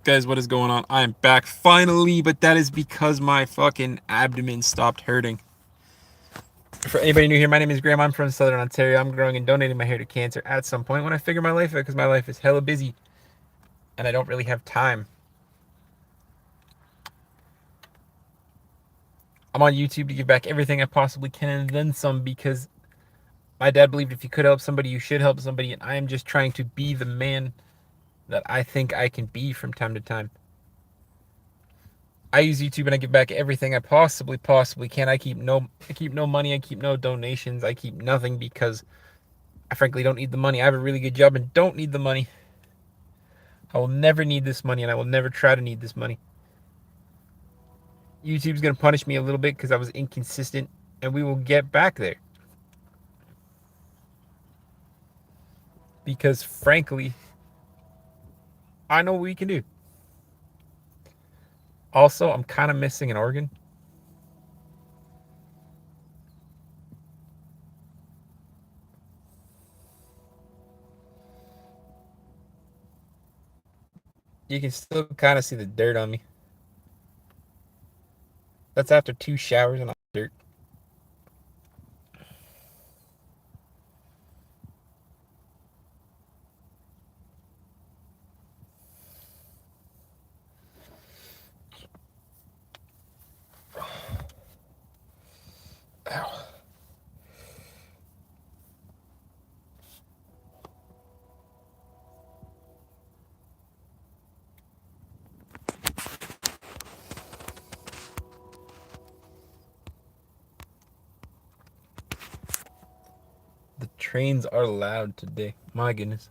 guys? What is going on? I am back finally, but that is because my fucking abdomen stopped hurting. For anybody new here, my name is Graham. I'm from Southern Ontario. I'm growing and donating my hair to cancer at some point when I figure my life out, because my life is hella busy and I don't really have time. I'm on YouTube to give back everything I possibly can and then some, because my dad believed if you could help somebody, you should help somebody, and I am just trying to be the man that I think I can be from time to time. I use YouTube and I give back everything I possibly can. I keep no money, I keep no donations, I keep nothing, because I frankly don't need the money. I have a really good job and don't need the money. I will never need this money, and I will never try to need this money. YouTube's going to punish me a little bit because I was inconsistent, and we will get back there. Because frankly, I know what we can do. Also, I'm kind of missing an organ. You can still kind of see the dirt on me. That's after 2 showers and all dirt. Ow. The trains are loud today. My goodness.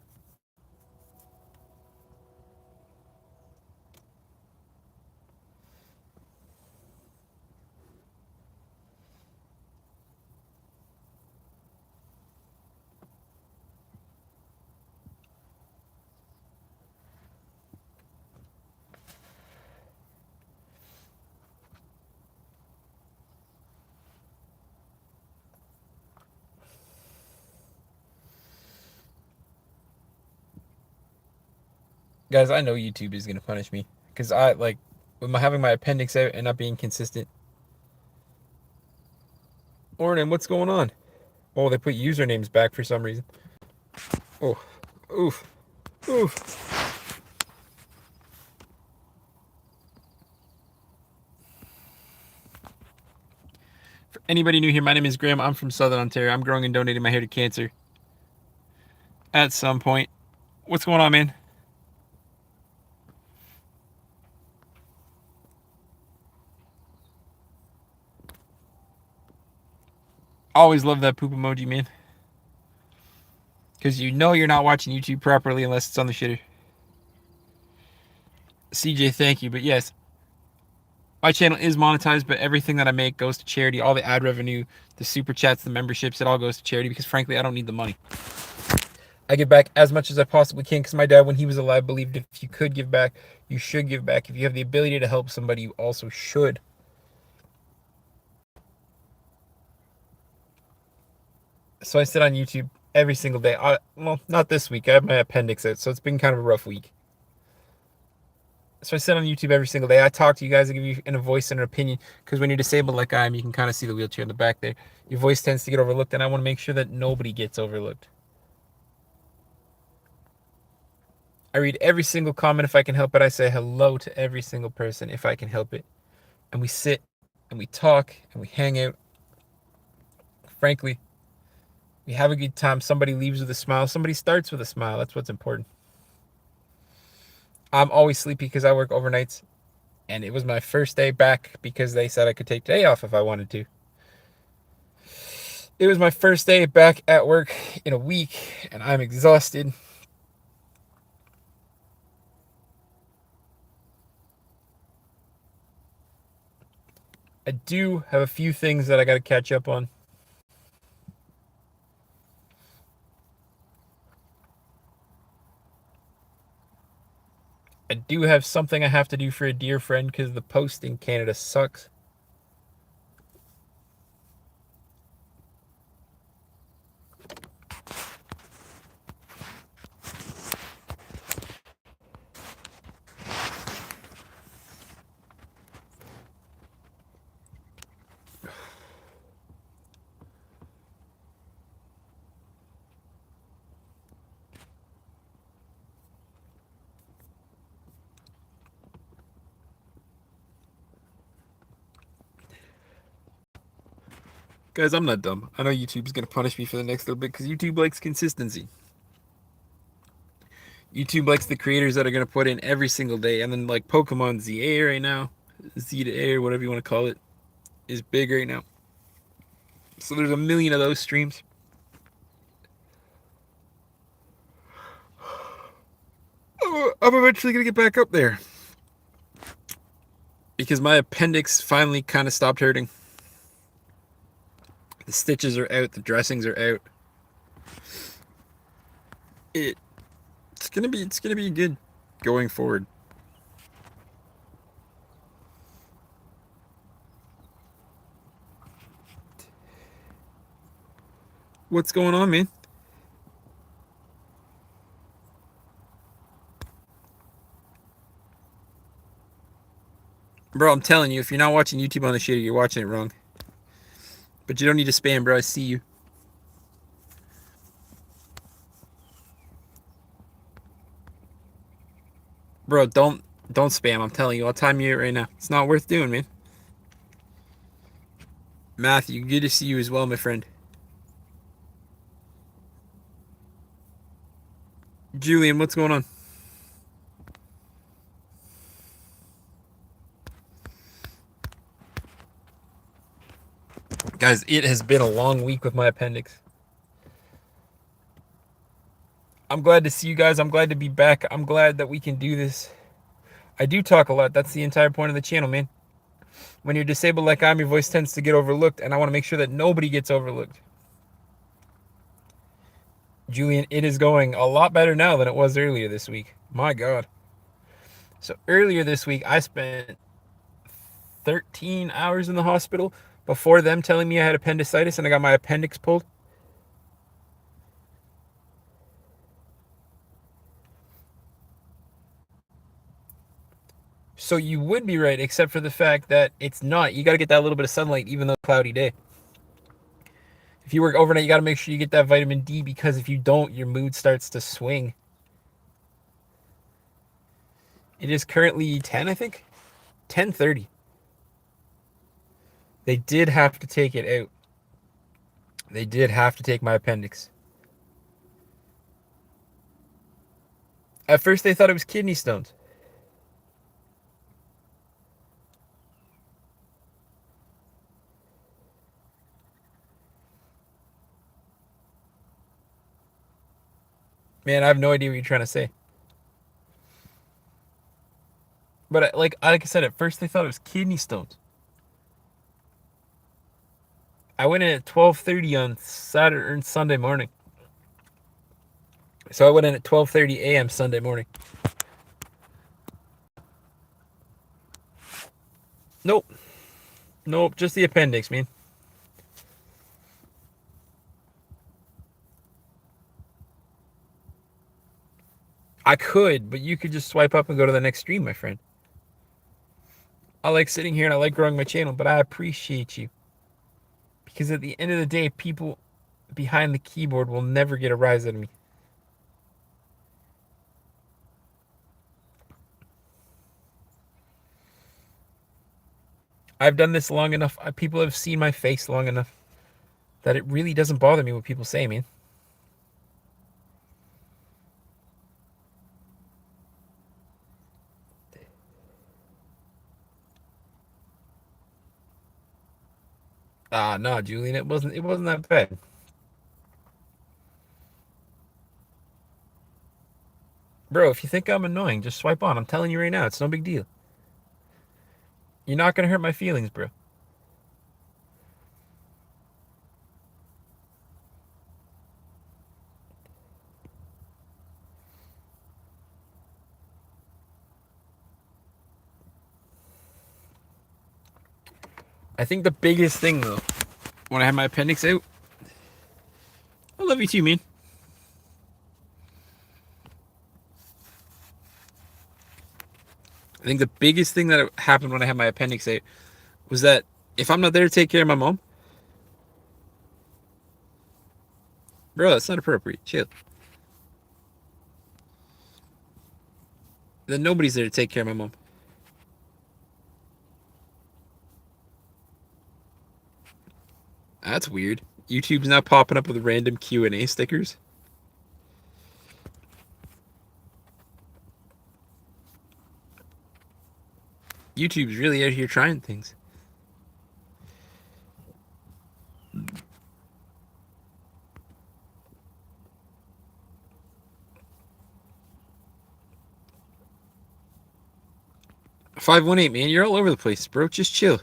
Guys, I know YouTube is going to punish me because with having my appendix out and not being consistent. Morning, what's going on? Oh, they put usernames back for some reason. Oh, oof, oof. For anybody new here, my name is Graham. I'm from Southern Ontario. I'm growing and donating my hair to cancer at some point. What's going on, man? Always love that poop emoji, man. Because you know you're not watching YouTube properly unless it's on the shitter. CJ, thank you. But yes, my channel is monetized, but everything that I make goes to charity. All the ad revenue, the super chats, the memberships, it all goes to charity, because frankly, I don't need the money. I give back as much as I possibly can, because my dad, when he was alive, believed if you could give back, you should give back. If you have the ability to help somebody, you also should. So I sit on YouTube every single day. Well, not this week. I have my appendix out, so it's been kind of a rough week. So I sit on YouTube every single day. I talk to you guys. I give you a voice and an opinion, because when you're disabled like I am, you can kind of see the wheelchair in the back there. Your voice tends to get overlooked, and I want to make sure that nobody gets overlooked. I read every single comment if I can help it. I say hello to every single person if I can help it. And we sit and we talk and we hang out. Frankly, we have a good time. Somebody leaves with a smile. Somebody starts with a smile. That's what's important. I'm always sleepy because I work overnights. And it was my first day back because they said I could take today off if I wanted to. It was my first day back at work in a week, and I'm exhausted. I do have a few things that I got to catch up on. I do have something I have to do for a dear friend, because the post in Canada sucks. Guys, I'm not dumb. I know YouTube's gonna punish me for the next little bit because YouTube likes consistency. YouTube likes the creators that are gonna put in every single day, and then like Pokemon ZA right now, Z to A or whatever you want to call it, is big right now. So there's a million of those streams. I'm eventually gonna get back up there because my appendix finally kind of stopped hurting. The stitches are out, the dressings are out. It's gonna be good going forward. What's going on, man? Bro, I'm telling you, if you're not watching YouTube on the shit, you're watching it wrong. But you don't need to spam, bro. I see you. Bro, don't spam. I'm telling you. I'll time you right now. It's not worth doing, man. Matthew, good to see you as well, my friend. Julian, what's going on? Guys, it has been a long week with my appendix. I'm glad to see you guys. I'm glad to be back. I'm glad that we can do this. I do talk a lot. That's the entire point of the channel, man. When you're disabled like I'm, your voice tends to get overlooked, and I want to make sure that nobody gets overlooked. Julian, it is going a lot better now than it was earlier this week. My God. So earlier this week, I spent 13 hours in the hospital before them telling me I had appendicitis and I got my appendix pulled. So you would be right, except for the fact that it's not. You got to get that little bit of sunlight, even though it's a cloudy day. If you work overnight, you got to make sure you get that vitamin D, because if you don't, your mood starts to swing. It is currently 10, I think. 10:30. They did have to take it out. They did have to take my appendix. At first, they thought it was kidney stones. Man, I have no idea what you're trying to say. But like I said, at first they thought it was kidney stones. I went in at 12:30 on Saturday or Sunday morning. So I went in at 12:30 a.m. Sunday morning. Nope. Nope, just the appendix, man. I could, but you could just swipe up and go to the next stream, my friend. I like sitting here and I like growing my channel, but I appreciate you. Because at the end of the day, people behind the keyboard will never get a rise out of me. I've done this long enough. People have seen my face long enough that it really doesn't bother me what people say, man. No, Julian, it wasn't that bad. Bro, if you think I'm annoying, just swipe on. I'm telling you right now, it's no big deal. You're not gonna hurt my feelings, bro. I think the biggest thing, though, when I had my appendix out, I love you too, man. I think the biggest thing that happened when I had my appendix out was that if I'm not there to take care of my mom, bro, that's not appropriate. Chill. Then nobody's there to take care of my mom. That's weird. YouTube's now popping up with random Q&A stickers. YouTube's really out here trying things. $518, man. You're all over the place, bro. Just chill.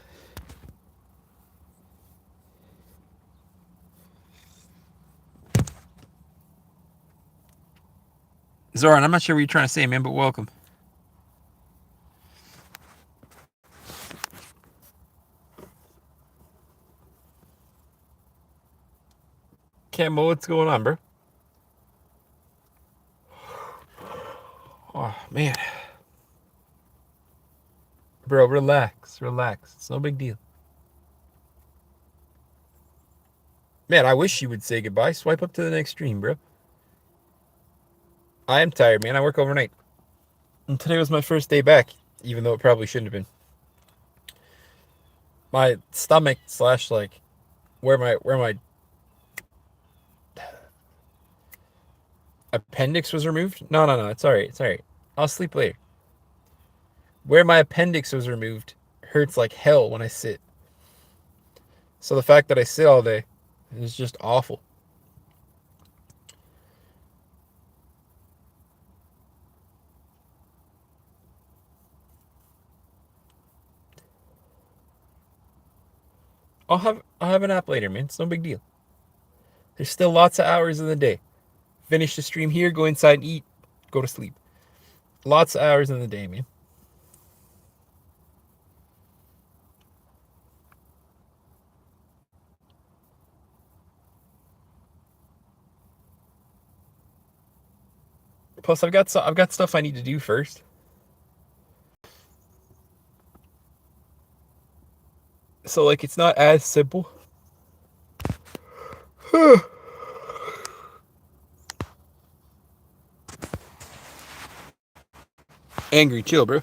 Zoran, I'm not sure what you're trying to say, man, but welcome. Camo, what's going on, bro? Oh, man. Bro, relax. It's no big deal. Man, I wish you would say goodbye. Swipe up to the next stream, bro. I am tired, man. I work overnight. And today was my first day back, even though it probably shouldn't have been. My stomach slash like where my appendix was removed. No. It's alright. I'll sleep later. Where my appendix was removed hurts like hell when I sit. So the fact that I sit all day is just awful. I'll have a nap later, man. It's no big deal. There's still lots of hours in the day. Finish the stream here, go inside, eat, go to sleep. Lots of hours in the day, man. Plus, I've got stuff I need to do first. So like, it's not as simple. Angry, chill, bro.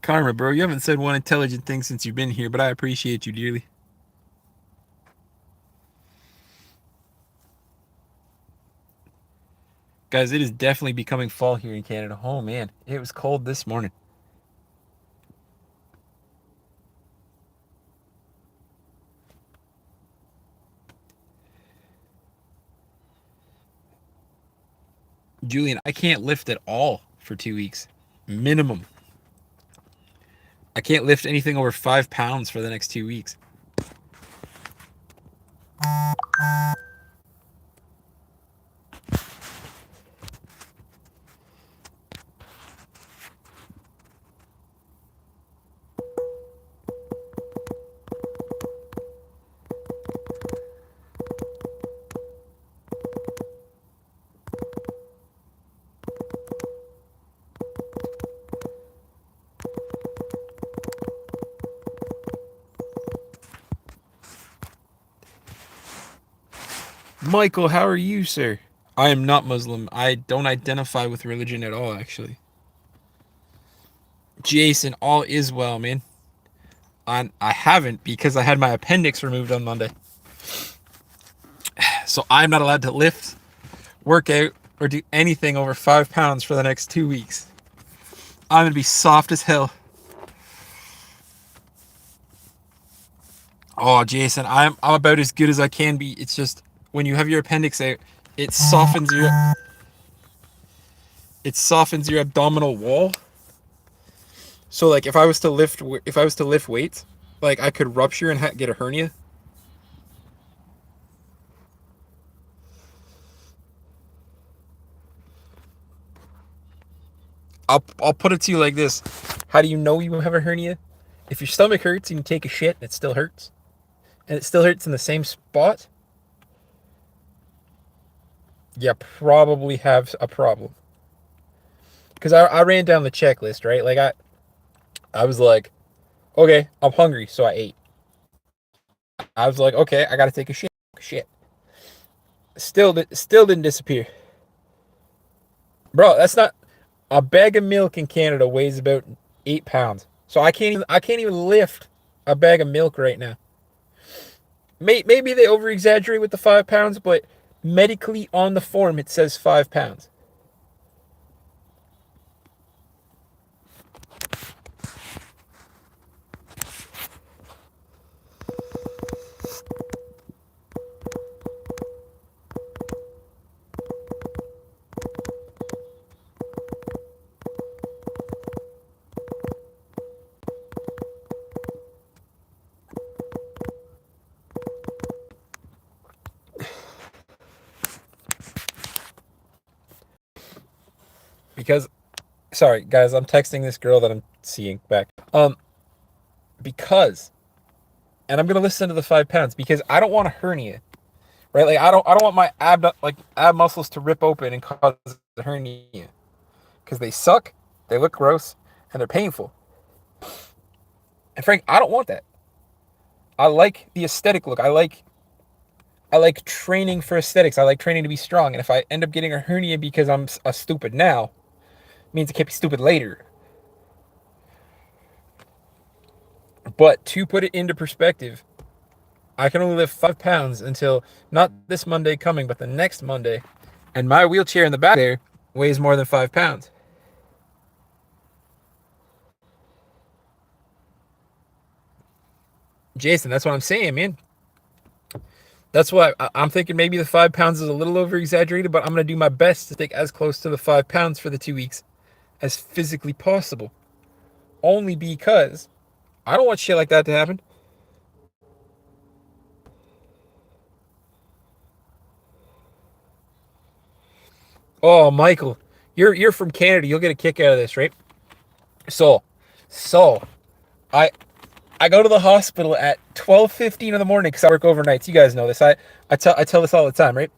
Karma, bro. You haven't said one intelligent thing since you've been here, but I appreciate you dearly. Guys, it is definitely becoming fall here in Canada. Oh, man. It was cold this morning. Julian, I can't lift at all for 2 weeks. Minimum. I can't lift anything over 5 pounds for the next 2 weeks. Michael, how are you, sir? I am not Muslim. I don't identify with religion at all, actually. Jason, all is well, man. I haven't because I had my appendix removed on Monday. So I'm not allowed to lift, work out, or do anything over 5 pounds for the next 2 weeks. I'm going to be soft as hell. Oh, Jason, I'm about as good as I can be. It's just when you have your appendix out, it softens your abdominal wall. So like if I was to lift weights, like I could rupture and get a hernia. I'll put it to you like this. How do you know you have a hernia? If your stomach hurts and you take a shit and it still hurts, and it still hurts in the same spot, you probably have a problem. Because I ran down the checklist, right? Like I was like, okay, I'm hungry, so I ate. I was like, okay, I gotta take a shit. Still didn't disappear. Bro, that's not A bag of milk in Canada weighs about 8 pounds. So I can't even lift a bag of milk right now. Maybe they over exaggerate with the 5 pounds, but medically on the form it says 5 pounds. Because, sorry guys, I'm texting this girl that I'm seeing back. Because, and I'm gonna listen to the 5 pounds because I don't want a hernia, right? Like I don't want my ab muscles to rip open and cause a hernia because they suck, they look gross, and they're painful. And Frank, I don't want that. I like the aesthetic look. I like training for aesthetics. I like training to be strong. And if I end up getting a hernia because I'm a stupid now, it means I can't be stupid later. But to put it into perspective, I can only lift 5 pounds until not this Monday coming, but the next Monday. And my wheelchair in the back there weighs more than 5 pounds. Jason, that's what I'm saying, man. That's why I'm thinking maybe the 5 pounds is a little over exaggerated, but I'm going to do my best to stick as close to the 5 pounds for the 2 weeks as physically possible. Only because I don't want shit like that to happen. Oh, Michael, you're from Canada. You'll get a kick out of this, right? So, so I I go to the hospital at 12:15 in the morning because I work overnights. You guys know this. I tell this all the time, right?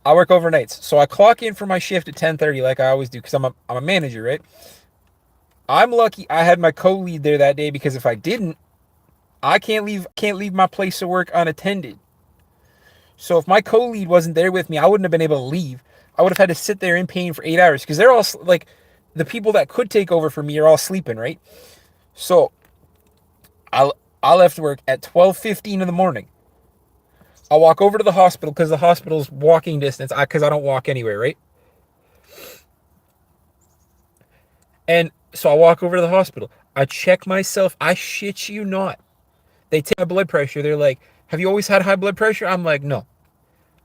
I work overnights, so I clock in for my shift at 10:30 like I always do because I'm a manager, right? I'm lucky I had my co-lead there that day because if I didn't, I can't leave my place of work unattended. So if my co-lead wasn't there with me, I wouldn't have been able to leave. I would have had to sit there in pain for 8 hours because they're all like the people that could take over for me are all sleeping, right? So I I left work at 12:15 in the morning. I walk over to the hospital because the hospital's walking distance. Because I don't walk anywhere, right? And so I walk over to the hospital. I check myself. I shit you not. They take my blood pressure. They're like, "Have you always had high blood pressure?" I'm like, "No."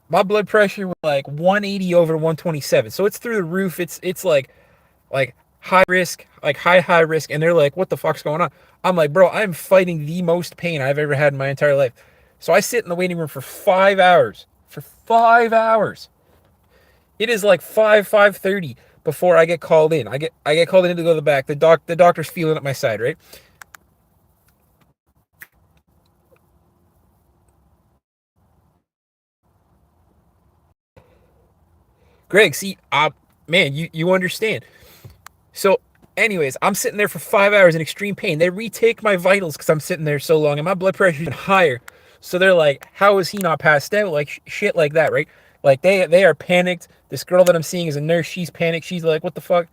My blood pressure was like 180 over 127. So it's through the roof. It's like high risk, like high risk. And they're like, "What the fuck's going on?" I'm like, "Bro, I'm fighting the most pain I've ever had in my entire life." So I sit in the waiting room for 5 hours. For 5 hours. It is like 5:30 before I get called in. I get called in to go to the back. The doctor's feeling at my side, right? Greg, see, man, you understand. So, anyways, I'm sitting there for 5 hours in extreme pain. They retake my vitals because I'm sitting there so long, and my blood pressure's been higher. So they're like, "How is he not passed out?" Like shit like that, right? Like they are panicked. This girl that I'm seeing is a nurse. She's panicked. She's like, "What the fuck?"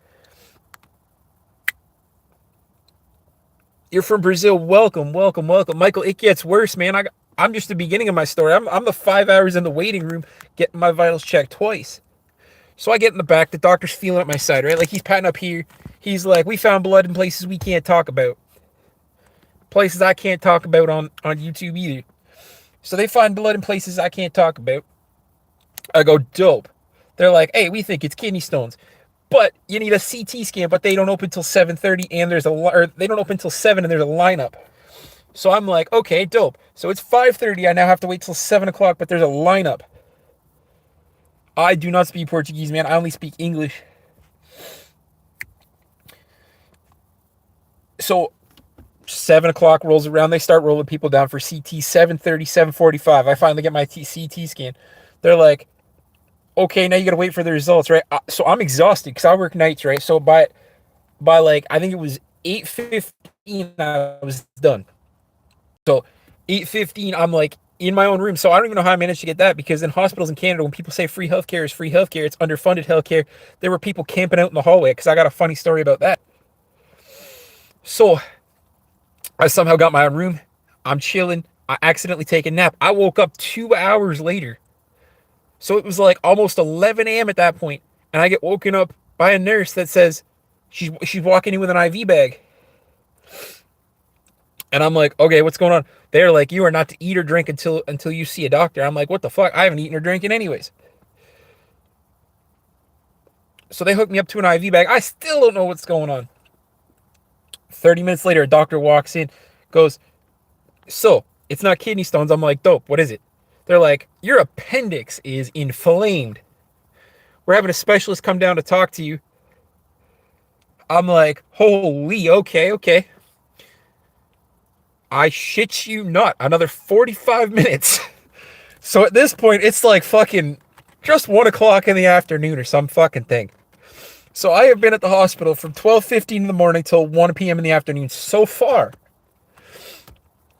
You're from Brazil. Welcome, welcome, welcome, Michael. It gets worse, man. I'm just the beginning of my story. I'm the 5 hours in the waiting room getting my vitals checked twice. So I get in the back. The doctor's feeling at my side, right? Like he's patting up here. He's like, "We found blood in places we can't talk about, places I can't talk about on YouTube either." So they find blood in places I can't talk about. I go, "Dope." They're like, "Hey, we think it's kidney stones, but you need a CT scan." But they don't open till 7:30, and they don't open till 7, and there's a lineup. So I'm like, "Okay, dope." So it's 5:30. I now have to wait till 7 o'clock, but there's a lineup. I do not speak Portuguese, man. I only speak English. So 7 o'clock rolls around. They start rolling people down for CT. 7:30, 7:45. I finally get my CT scan. They're like, "Okay, now you gotta wait for the results, right?" So I'm exhausted because I work nights, right? So by like I think it was 8:15, I was done. So 8:15, I'm like in my own room. So I don't even know how I managed to get that, because in hospitals in Canada, when people say free healthcare is free healthcare, it's underfunded healthcare. There were people camping out in the hallway, because I got a funny story about that. So I somehow got my own room. I'm chilling. I accidentally take a nap. I woke up 2 hours later. So it was like almost 11 a.m. at that point, and I get woken up by a nurse that says she's walking in with an IV bag. And I'm like, okay, what's going on? They're like, you are not to eat or drink until you see a doctor. I'm like, what the fuck? I haven't eaten or drinking anyways. So they hooked me up to an IV bag. I still don't know what's going on. 30 minutes later, a doctor walks in, goes, so it's not kidney stones. I'm like, dope, what is it? They're like, your appendix is inflamed. We're having a specialist come down to talk to you. I'm like, holy, okay, okay. I shit you not. Another 45 minutes. So at this point, it's like fucking just 1 o'clock in the afternoon or some fucking thing. So I have been at the hospital from 12:15 in the morning till 1 p.m. in the afternoon so far.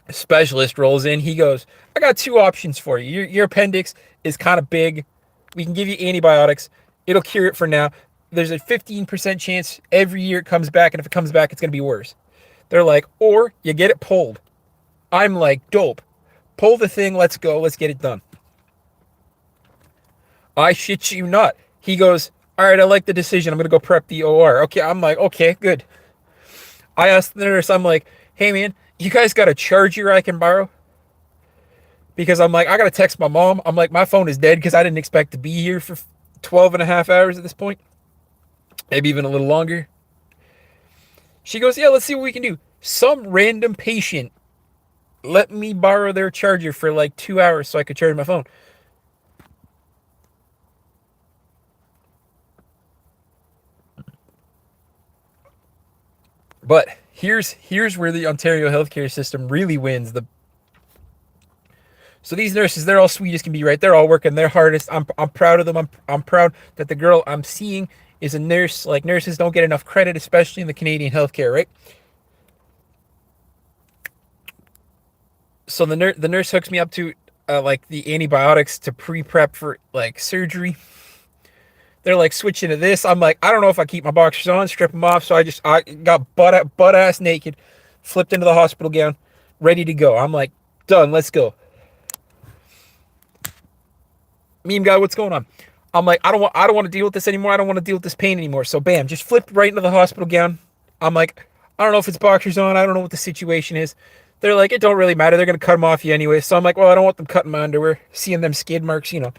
A specialist rolls in. He goes, I got two options for you. Your appendix is kind of big. We can give you antibiotics. It'll cure it for now. There's a 15% chance every year it comes back, and if it comes back, it's going to be worse. They're like, or you get it pulled. I'm like, dope. Pull the thing. Let's go. Let's get it done. I shit you not. He goes, all right, I like the decision. I'm going to go prep the OR. Okay, I'm like, okay, good. I asked the nurse, I'm like, hey, man, you guys got a charger I can borrow? Because I'm like, I got to text my mom. I'm like, my phone is dead because I didn't expect to be here for 12 and a half hours at this point. Maybe even a little longer. She goes, yeah, let's see what we can do. Some random patient let me borrow their charger for like 2 hours so I could charge my phone. But here's where the Ontario healthcare system really wins. So these nurses, they're all sweet as can be, right? They're all working their hardest. I'm proud of them. I'm proud that the girl I'm seeing is a nurse. Like, nurses don't get enough credit, especially in the Canadian healthcare, right? So the nurse hooks me up to like the antibiotics to pre-prep for like surgery. They're like switching to this. I'm like, I don't know if I keep my boxers on, strip them off. So I got butt ass naked, flipped into the hospital gown, ready to go. I'm like, done. Let's go. Meme guy, what's going on? I'm like, I don't want to deal with this anymore. I don't want to deal with this pain anymore. So bam, just flipped right into the hospital gown. I'm like, I don't know if it's boxers on. I don't know what the situation is. They're like, it don't really matter. They're gonna cut them off you anyway. So I'm like, well, I don't want them cutting my underwear, seeing them skid marks, you know.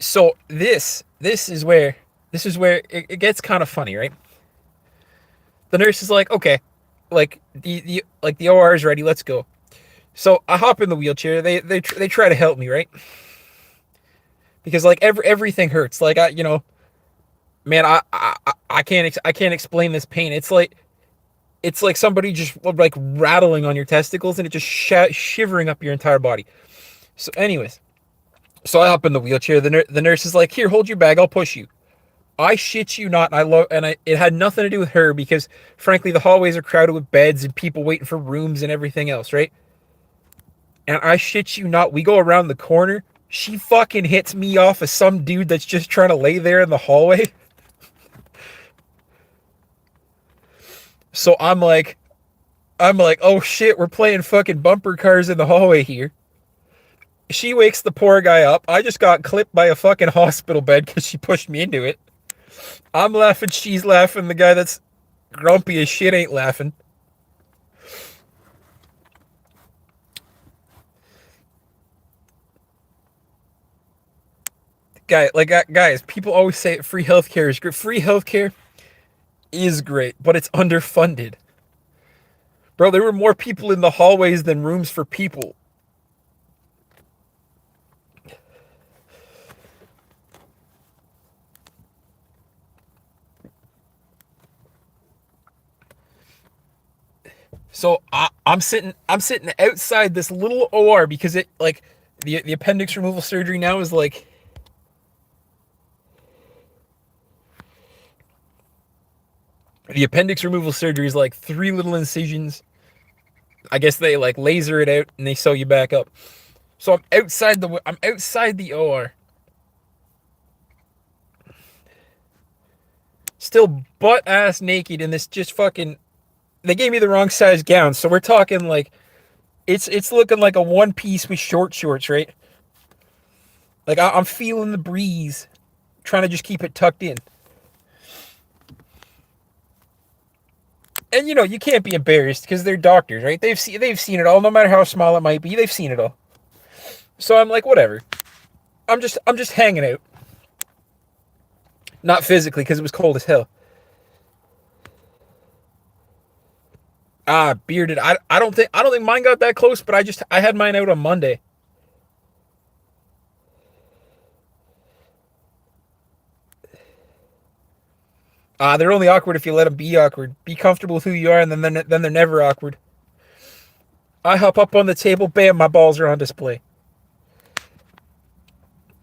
So this is where it gets kind of funny, right? The nurse is like, okay, like the OR is ready. Let's go. So I hop in the wheelchair. They try to help me, right? Because like everything hurts. Like, man, I can't explain this pain. It's like somebody just like rattling on your testicles, and it just shivering up your entire body. So anyways, so I hop in the wheelchair. The nurse is like, here, hold your bag. I'll push you. I shit you not. It had nothing to do with her, because frankly, the hallways are crowded with beds and people waiting for rooms and everything else, right? And I shit you not, we go around the corner. She fucking hits me off of some dude that's just trying to lay there in the hallway. So I'm like, oh shit, we're playing fucking bumper cars in the hallway here. She wakes the poor guy up. I just got clipped by a fucking hospital bed because she pushed me into it. I'm laughing, she's laughing. The guy that's grumpy as shit ain't laughing. Guys, people always say free healthcare is great. Free healthcare is great, but it's underfunded. Bro, there were more people in the hallways than rooms for people. So I'm sitting outside this little OR because it like the appendix removal surgery now is like, The appendix removal surgery is like 3 little incisions. I guess they like laser it out and they sew you back up. So I'm outside the OR. Still butt ass naked in this just fucking, they gave me the wrong size gown. So we're talking like it's looking like a one piece with short shorts, right? Like I'm feeling the breeze, trying to just keep it tucked in. And you know, you can't be embarrassed because they're doctors, right? They've seen it all, no matter how small it might be. They've seen it all. So I'm like, whatever. I'm just hanging out. Not physically because it was cold as hell. Ah, bearded. I don't think mine got that close, but I had mine out on Monday. Ah, they're only awkward if you let them be awkward. Be comfortable with who you are, and then they're never awkward. I hop up on the table, bam, my balls are on display.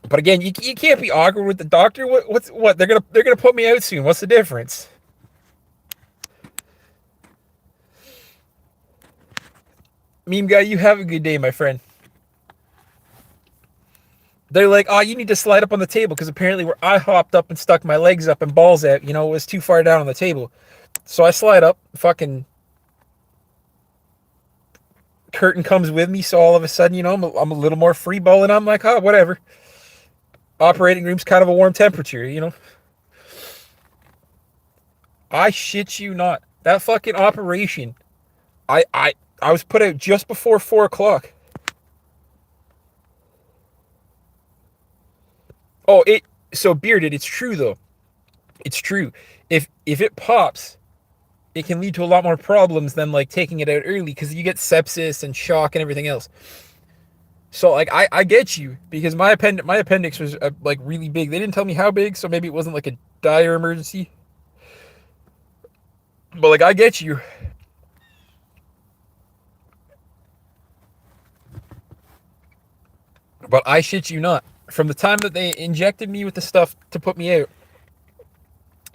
But again, you can't be awkward with the doctor. What they're gonna put me out soon. What's the difference? Meme guy, you have a good day, my friend. They're like, oh, you need to slide up on the table because apparently where I hopped up and stuck my legs up and balls out, it was too far down on the table. So I slide up, fucking curtain comes with me. So all of a sudden, I'm a little more free balling. I'm like, oh, whatever. Operating room's kind of a warm temperature. I shit you not. That fucking operation, I was put out just before 4 o'clock. Oh, so bearded. It's true though. It's true. If it pops, it can lead to a lot more problems than like taking it out early because you get sepsis and shock and everything else. So like I get you because my appendix was like really big. They didn't tell me how big, so maybe it wasn't like a dire emergency. But like I get you. But I shit you not. From the time that they injected me with the stuff to put me out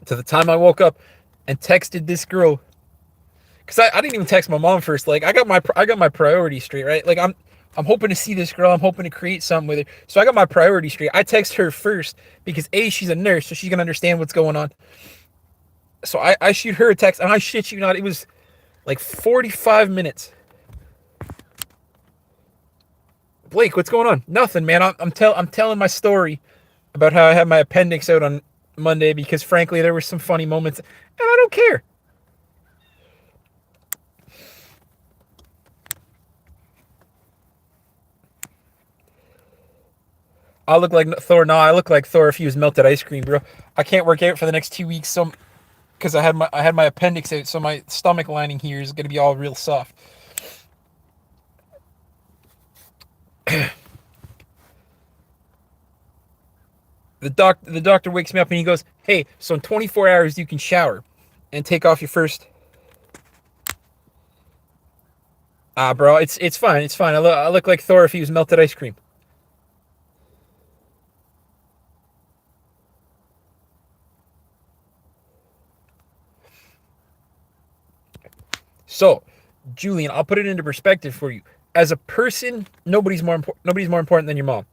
to the time I woke up and texted this girl, because I didn't even text my mom first. Like I got my priorities straight, right? Like I'm hoping to see this girl. I'm hoping to create something with her. So I got my priorities straight. I text her first because she's a nurse, so she's gonna understand what's going on. So I shoot her a text, and I shit you not, it was like 45 minutes. Blake, what's going on? Nothing, man. I'm telling my story about how I had my appendix out on Monday because frankly there were some funny moments, and I don't care. I look like Thor. No, I look like Thor if he was melted ice cream, bro. I can't work out for the next 2 weeks, so because I had my appendix out, so my stomach lining here is gonna be all real soft. The doctor wakes me up and he goes, "Hey, so in 24 hours you can shower and take off your first." Ah, bro, it's fine. It's fine. I look like Thor if he was melted ice cream. So, Julian, I'll put it into perspective for you. As a person, nobody's more important than your mom.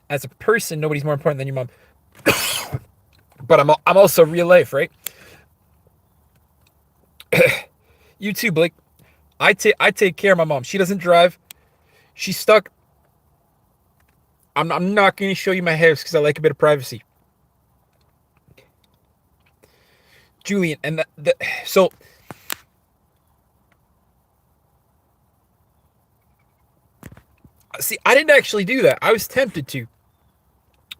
As a person, nobody's more important than your mom. But I'm also real life, right? You too, Blake. I take care of my mom. She doesn't drive. She's stuck. I'm not going to show you my house because I like a bit of privacy, Julian. And so see, I didn't actually do that. I was tempted to.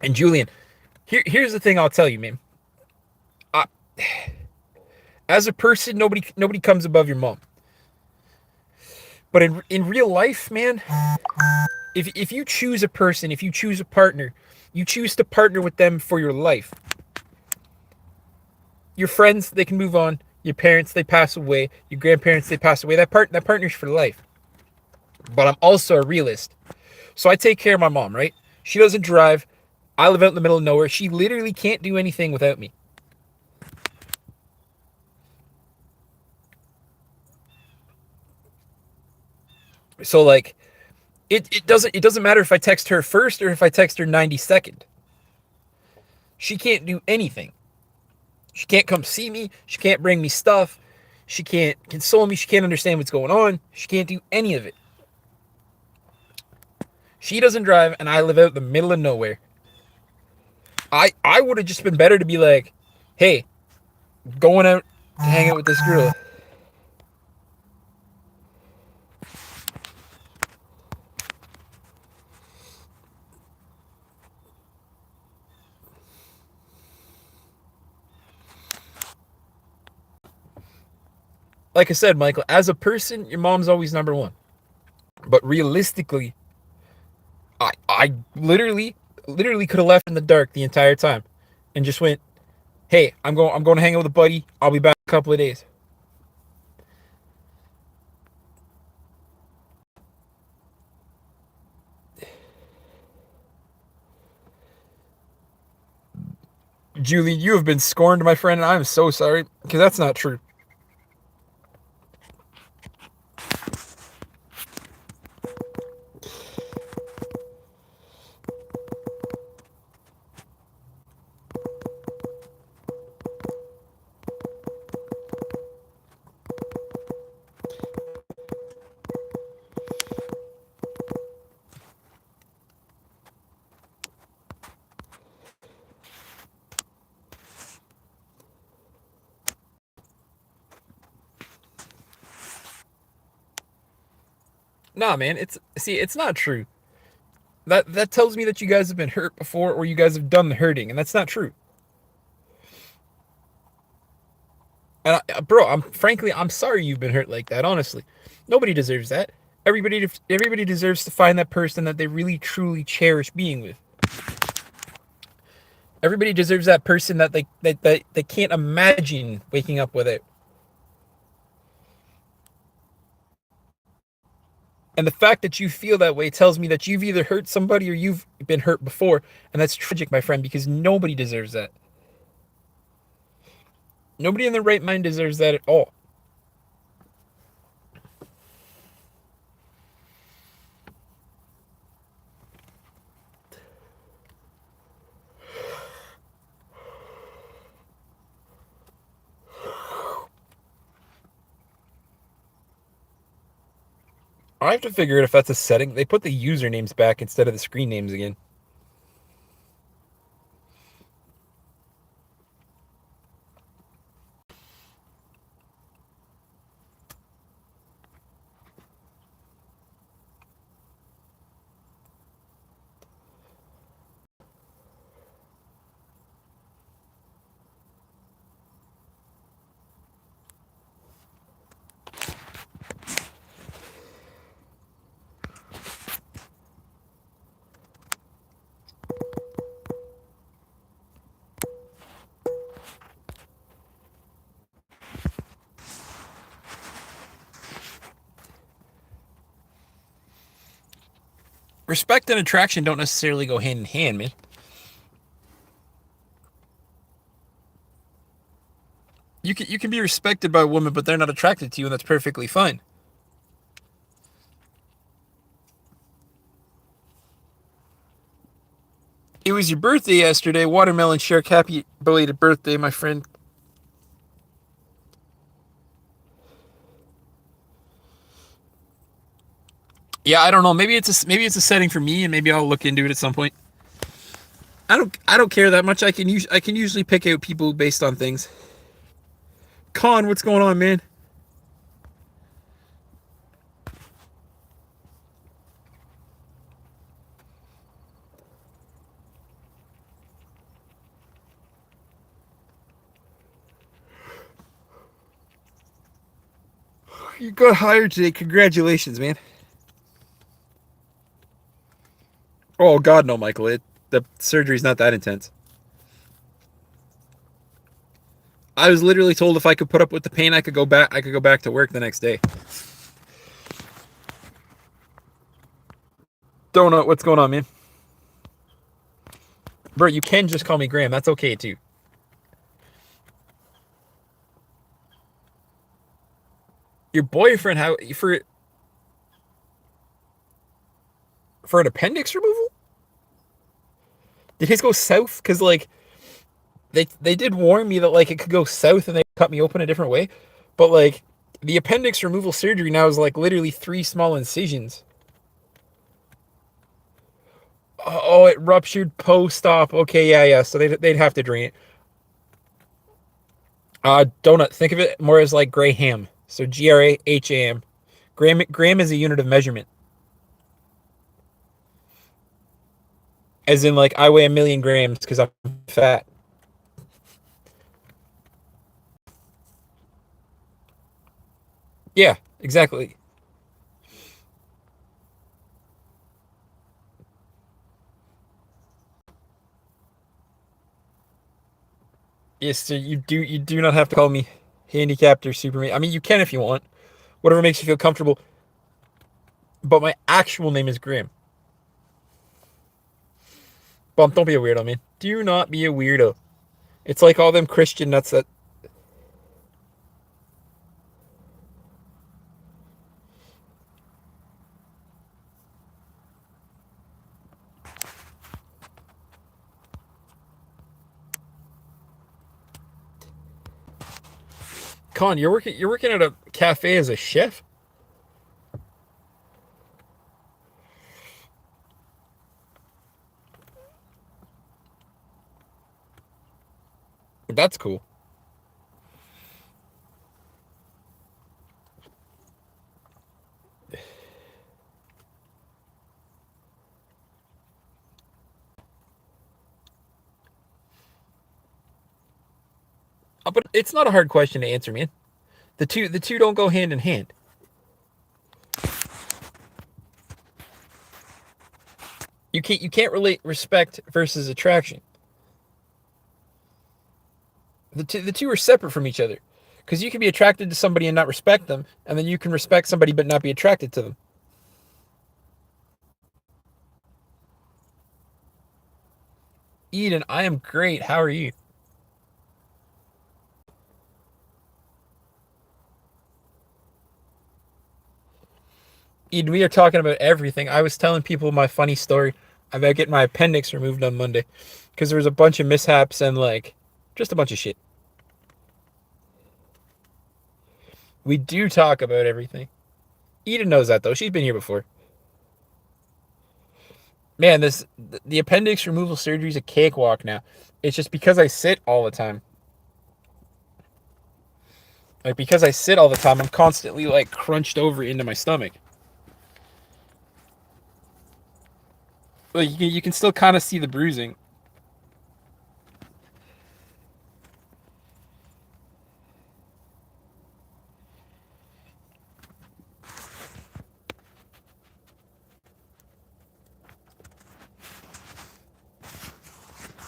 And Julian, here's the thing I'll tell you, man. I, as a person, nobody comes above your mom. But in real life, man, if you choose a person, if you choose a partner, you choose to partner with them for your life. Your friends, they can move on. Your parents, they pass away. Your grandparents, they pass away. That partner's for life. But I'm also a realist. So I take care of my mom, right? She doesn't drive. I live out in the middle of nowhere. She literally can't do anything without me. So like it doesn't matter if I text her first or if I text her 92nd. She can't do anything. She can't come see me. She can't bring me stuff. She can't console me. She can't understand what's going on. She can't do any of it. She doesn't drive, and I live out in the middle of nowhere. I would have just been better to be like, hey, going out to hang out with this girl. Like I said, Michael, as a person, your mom's always number one. But realistically, I literally could have left in the dark the entire time, and just went, hey, I'm going to hang out with a buddy. I'll be back in a couple of days. Julie, you have been scorned, my friend, and I'm so sorry because that's not true. Nah, man, it's not true. That tells me that you guys have been hurt before or you guys have done the hurting, and that's not true. And bro, I'm sorry you've been hurt like that. Honestly, nobody deserves that. Everybody deserves to find that person that they really truly cherish being with. Everybody deserves that person that they can't imagine waking up without. And the fact that you feel that way tells me that you've either hurt somebody or you've been hurt before, and that's tragic, my friend, because nobody deserves that. Nobody in their right mind deserves that at all. I have to figure out if that's a setting. They put the usernames back instead of the screen names again. Respect and attraction don't necessarily go hand in hand, man. You can be respected by a woman, but they're not attracted to you, and that's perfectly fine. It was your birthday yesterday. Watermelon Shark, happy belated birthday, my friend. Yeah, I don't know. Maybe it's a setting for me, and maybe I'll look into it at some point. I don't care that much. I can usually pick out people based on things. Con, what's going on, man? You got hired today. Congratulations, man. Oh God, no, Michael. The surgery's not that intense. I was literally told if I could put up with the pain, I could go back. I could go back to work the next day. Donut, what's going on, man? Bro, you can just call me Graham. That's okay too. Your boyfriend, how for? for an appendix removal. Did his go south? Because like they did warn me that like it could go south and they cut me open a different way, but like the appendix removal surgery now is like literally 3 small incisions. Oh, it ruptured post-op. Okay, yeah. So they'd have to drain it. Donut. Think of it more as like gray ham. So GRAHAM. Gram is a unit of measurement. As in like I weigh 1,000,000 grams because I'm fat. Yeah, exactly. Yes, so you do not have to call me handicapped or Superman. I mean, you can if you want, whatever makes you feel comfortable. But my actual name is Graham. Bump, don't be a weirdo, man. Do not be a weirdo. It's like all them Christian nuts that. Con, you're working at a cafe as a chef. That's cool. But it's not a hard question to answer, man. The two don't go hand in hand. You can't relate respect versus attraction. The two are separate from each other. Because you can be attracted to somebody and not respect them, and then you can respect somebody but not be attracted to them. Eden, I am great. How are you? Eden, we are talking about everything. I was telling people my funny story about getting my appendix removed on Monday because there was a bunch of mishaps and like just a bunch of shit. We do talk about everything. Eden knows that though. She's been here before. Man, this the appendix removal surgery is a cakewalk now. It's just because I sit all the time. Like because I sit all the time, I'm constantly like crunched over into my stomach. Like you can still kind of see the bruising.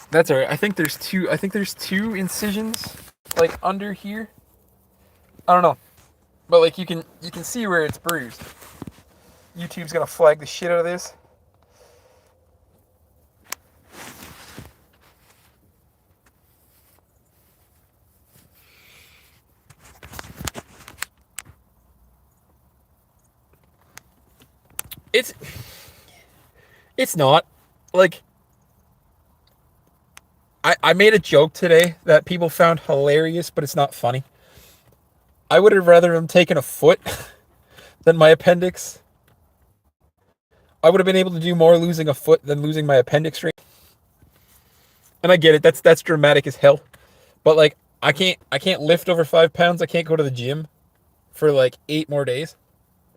That's alright. I think there's two. I think there's two incisions like under here. I don't know, but like you can see where it's bruised. YouTube's gonna flag the shit out of this. It's it's not like I made a joke today that people found hilarious, but it's not funny. I would have rather him taken a foot than my appendix. I would have been able to do more losing a foot than losing my appendix ring. And I get it. That's dramatic as hell. But like I can't lift over 5 pounds. I can't go to the gym for like 8 more days.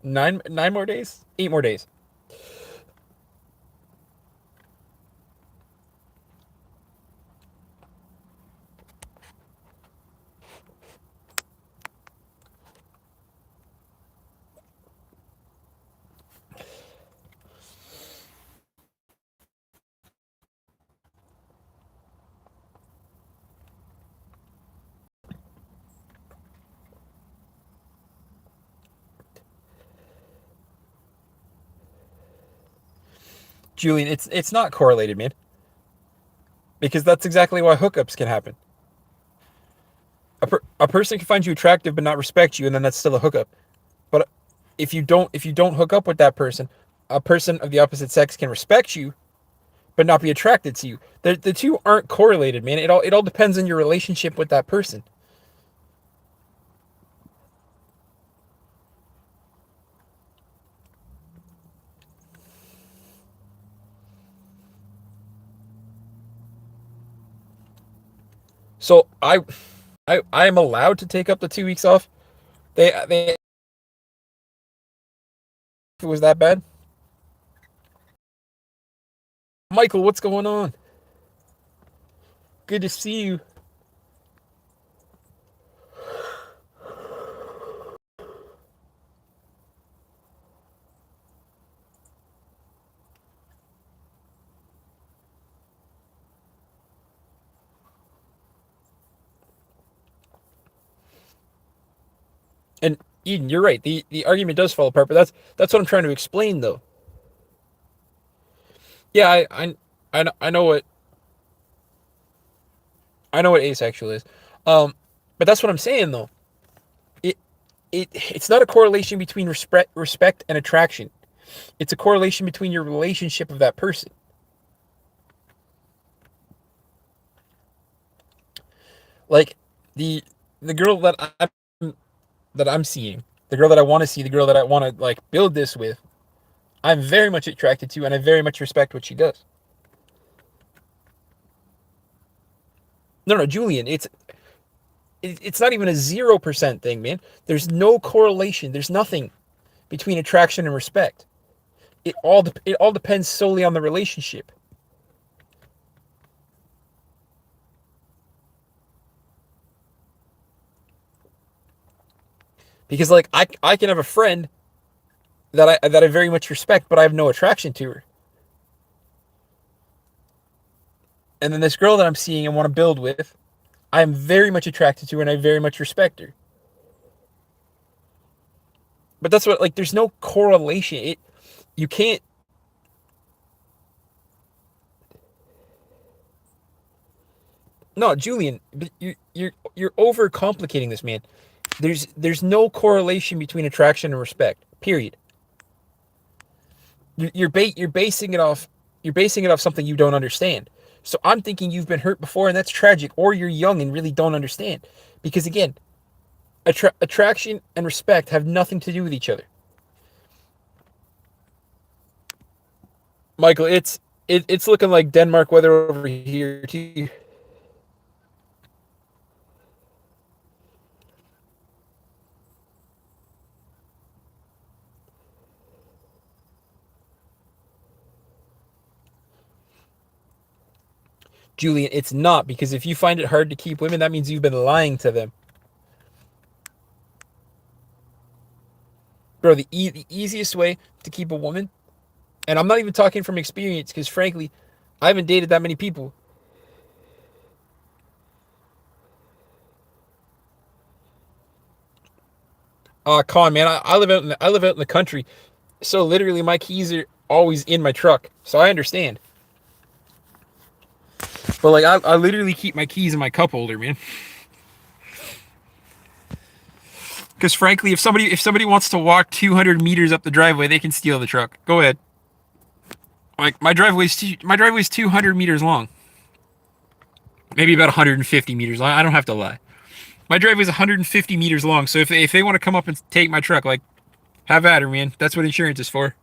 Nine more days? 8 more days. Julian, it's not correlated, man. Because that's exactly why hookups can happen. A person can find you attractive but not respect you, and then that's still a hookup. But if you don't hook up with that person, a person of the opposite sex can respect you but not be attracted to you. The two aren't correlated, man. It all depends on your relationship with that person. So I am allowed to take up the 2 weeks off. They if it was that bad. Michael, what's going on? Good to see you. And Eden, you're right. The argument does fall apart, but that's what I'm trying to explain, though. Yeah, I know what asexual is. Um, but that's what I'm saying, though. It it's not a correlation between respect and attraction. It's a correlation between your relationship of that person. Like the the girl I'm seeing, the girl that I want to see, the girl that I want to like build this with, I'm very much attracted to, and I very much respect what she does. No, no, Julian, it's not even a 0% thing, man. There's no correlation. There's nothing between attraction and respect. It all depends solely on the relationship. Because like I can have a friend that I very much respect, but I have no attraction to her. And then this girl that I'm seeing and want to build with, I am very much attracted to her and I very much respect her. But that's what like there's no correlation. It you can't. No, Julian, but you're overcomplicating this, man. There's no correlation between attraction and respect. Period. You're basing it off something you don't understand. So I'm thinking you've been hurt before and that's tragic, or you're young and really don't understand. Because again, attraction and respect have nothing to do with each other. Michael, it's looking like Denmark weather over here too. Julian, it's not, because if you find it hard to keep women, that means you've been lying to them. Bro, the easiest way to keep a woman, and I'm not even talking from experience, because frankly, I haven't dated that many people. Con man, I live out in the country, so literally my keys are always in my truck, so I understand. But like I literally keep my keys in my cup holder, man. Because frankly, if somebody wants to walk 200 meters up the driveway, they can steal the truck. Go ahead. Like my driveway's 200 meters long, maybe about 150 meters long. I don't have to lie. My driveway's 150 meters long, so if they want to come up and take my truck, like have at her, man. That's what insurance is for.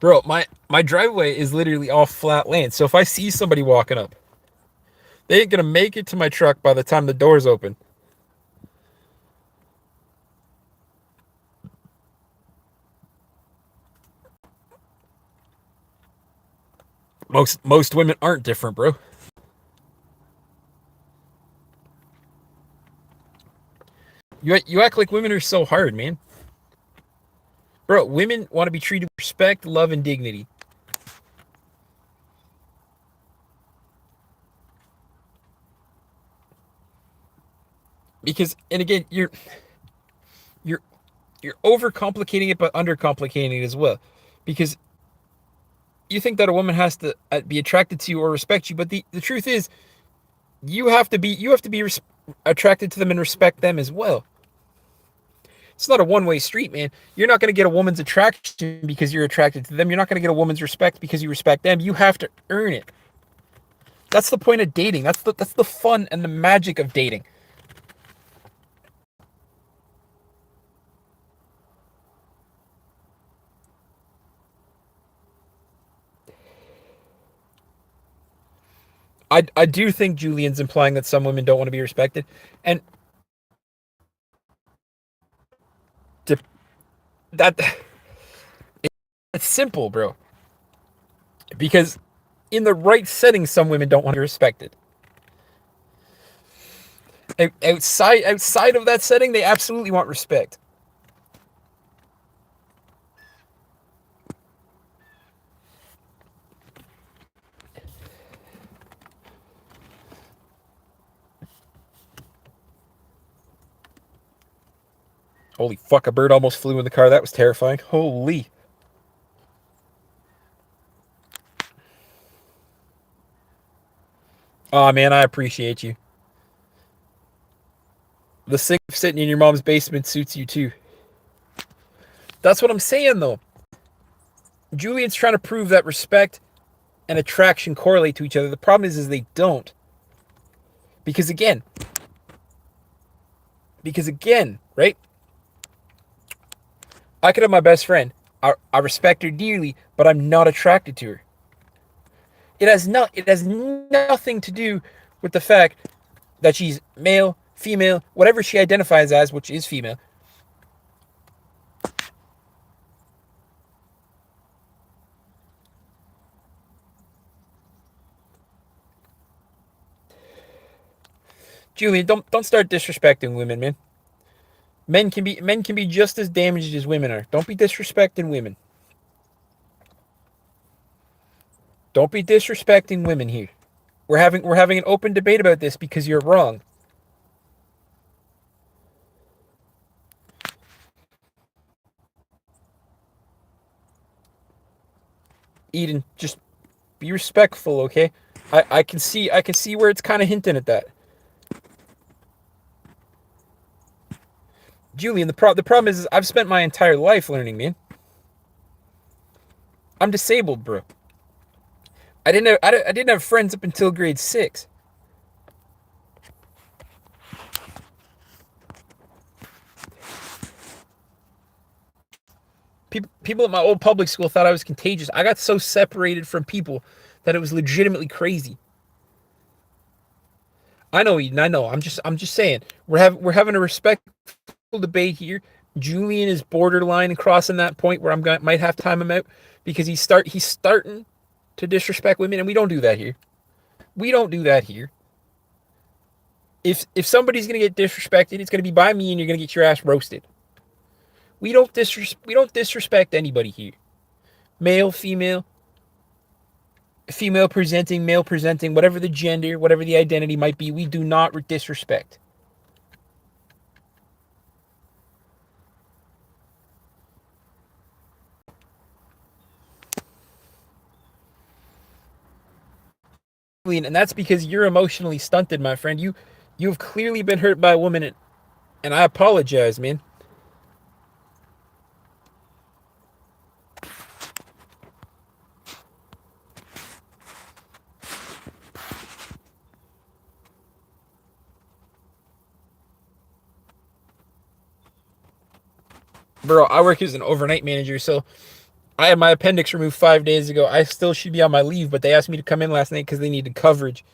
Bro, my driveway is literally all flat land. So if I see somebody walking up, they ain't gonna make it to my truck by the time the doors open. Most women aren't different, bro. You act like women are so hard, man. Bro, women want to be treated with respect, love, and dignity. Because, and again, you're You're overcomplicating it, but undercomplicating it as well, because you think that a woman has to be attracted to you or respect you, but the truth is, you have to be attracted to them and respect them as well. It's not a one-way street, man. You're not going to get a woman's attraction because you're attracted to them. You're not going to get a woman's respect because you respect them. You have to earn it. That's the point of dating. That's the fun and the magic of dating. I do think Julian's implying that some women don't want to be respected, and to, that it's simple, bro. Because in the right setting, some women don't want to be respected. Outside of that setting, they absolutely want respect. Holy fuck! A bird almost flew in the car. That was terrifying. Holy. Oh man, I appreciate you. The sick of sitting in your mom's basement suits you too. That's what I'm saying though. Julian's trying to prove that respect and attraction correlate to each other. The problem is they don't. Because again, right? I could have my best friend. I respect her dearly, but I'm not attracted to her. It has nothing to do with the fact that she's male, female, whatever she identifies as, which is female. Julian, don't start disrespecting women, man. Men can be just as damaged as women are. Don't be disrespecting women. Don't be disrespecting women here. We're having an open debate about this because you're wrong. Eden, just be respectful, okay? I can see where it's kind of hinting at that. Julian, the problem is I've spent my entire life learning, man. I'm disabled, bro. I didn't have friends up until grade 6. People at my old public school thought I was contagious. I got so separated from people that it was legitimately crazy. I know, Eden. I know. I'm just saying. We're having a respectful debate here. Julian is borderline and crossing that point where might have to time him out because he's starting to disrespect women, and we don't do that here. We don't do that here. If somebody's gonna get disrespected, it's gonna be by me, and you're gonna get your ass roasted. We don't disrespect anybody here. Male, female, female presenting, male presenting, whatever the gender, whatever the identity might be, we do not disrespect. And that's because you're emotionally stunted, my friend. You've clearly been hurt by a woman, and I apologize, man. Bro, I work as an overnight manager, so I had my appendix removed 5 days ago. I still should be on my leave, but they asked me to come in last night because they needed coverage.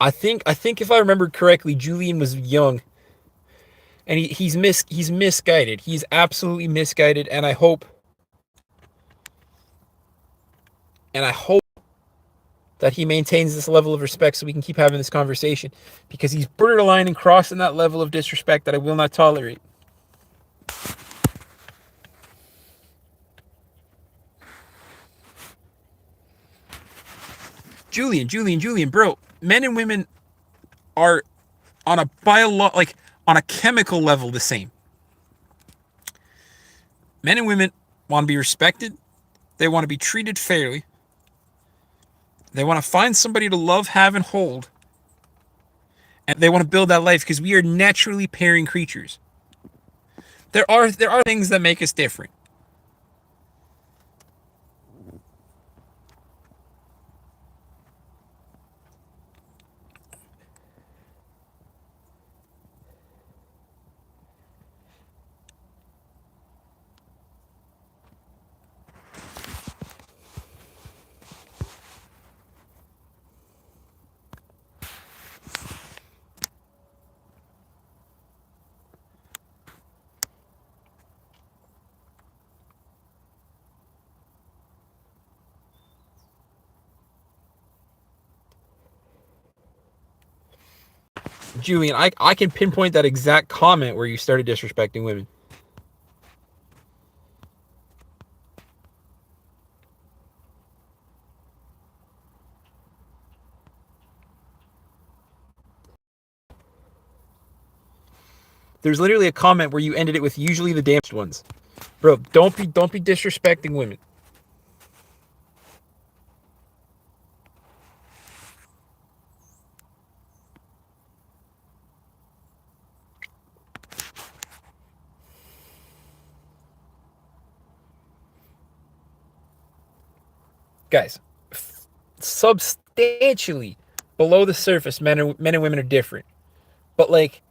I think if I remember correctly, Julian was young, and he's misguided. He's absolutely misguided, and I hope that he maintains this level of respect so we can keep having this conversation, because he's borderline and crossing that level of disrespect that I will not tolerate. Julian, bro. men and women are on a like on a chemical level the same. Men and women want to be respected. They want to be treated fairly. They want to find somebody to love, have, and hold. And they want to build that life because we are naturally pairing creatures. There are things that make us different. Julian, I can pinpoint that exact comment where you started disrespecting women. There's literally a comment where you ended it with usually the damaged ones. Bro, don't be disrespecting women. Guys, substantially below the surface, men and women are different. But like,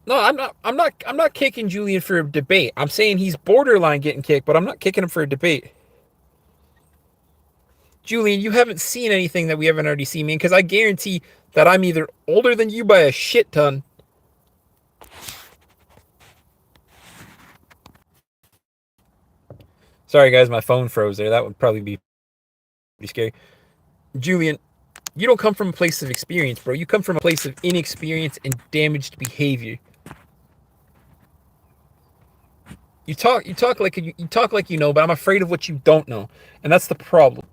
no, I'm not kicking Julian for a debate. I'm saying he's borderline getting kicked, but I'm not kicking him for a debate. Julian, you haven't seen anything that we haven't already seen, man, because I guarantee that I'm either older than you by a shit ton. Sorry, guys, my phone froze there. That would probably be scary. Julian, you don't come from a place of experience, bro. You come from a place of inexperience and damaged behavior. You talk like you know, but I'm afraid of what you don't know, and that's the problem.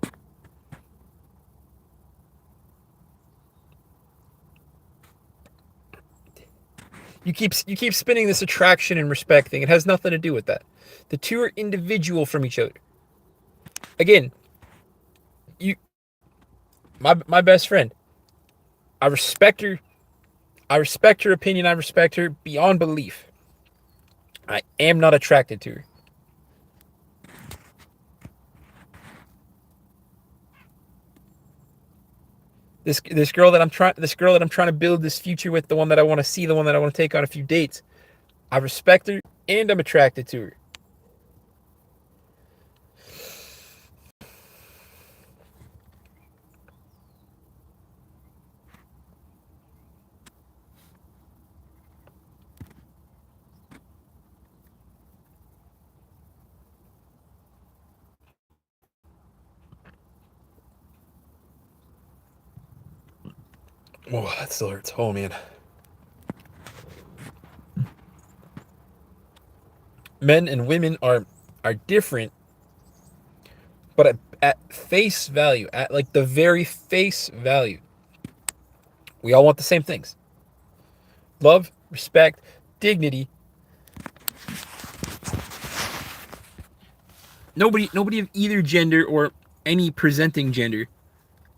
You keep spinning this attraction and respect thing. It has nothing to do with that. The two are individual from each other. Again, you my best friend. I respect her. I respect her opinion. I respect her beyond belief. I am not attracted to her. This girl that I'm trying to build this future with, the one that I want to see, the one that I want to take on a few dates. I respect her and I'm attracted to her. Oh, that still hurts. Oh man. Men and women are different, but at face value, at like the very face value, we all want the same things: love, respect, dignity. Nobody of either gender or any presenting gender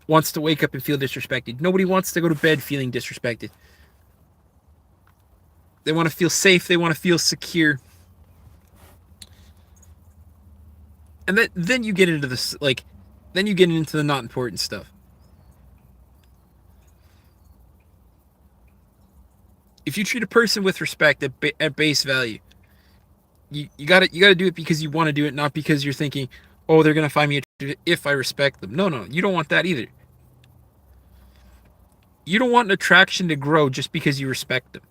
wants to wake up and feel disrespected. Nobody wants to go to bed feeling disrespected. They want to feel safe. They want to feel secure. And then you get into this, like, then you get into the not important stuff. If you treat a person with respect at base value, you gotta do it because you want to do it, not because you're thinking, oh, they're gonna find me attractive if I respect them. No, you don't want that either. You don't want an attraction to grow just because you respect them,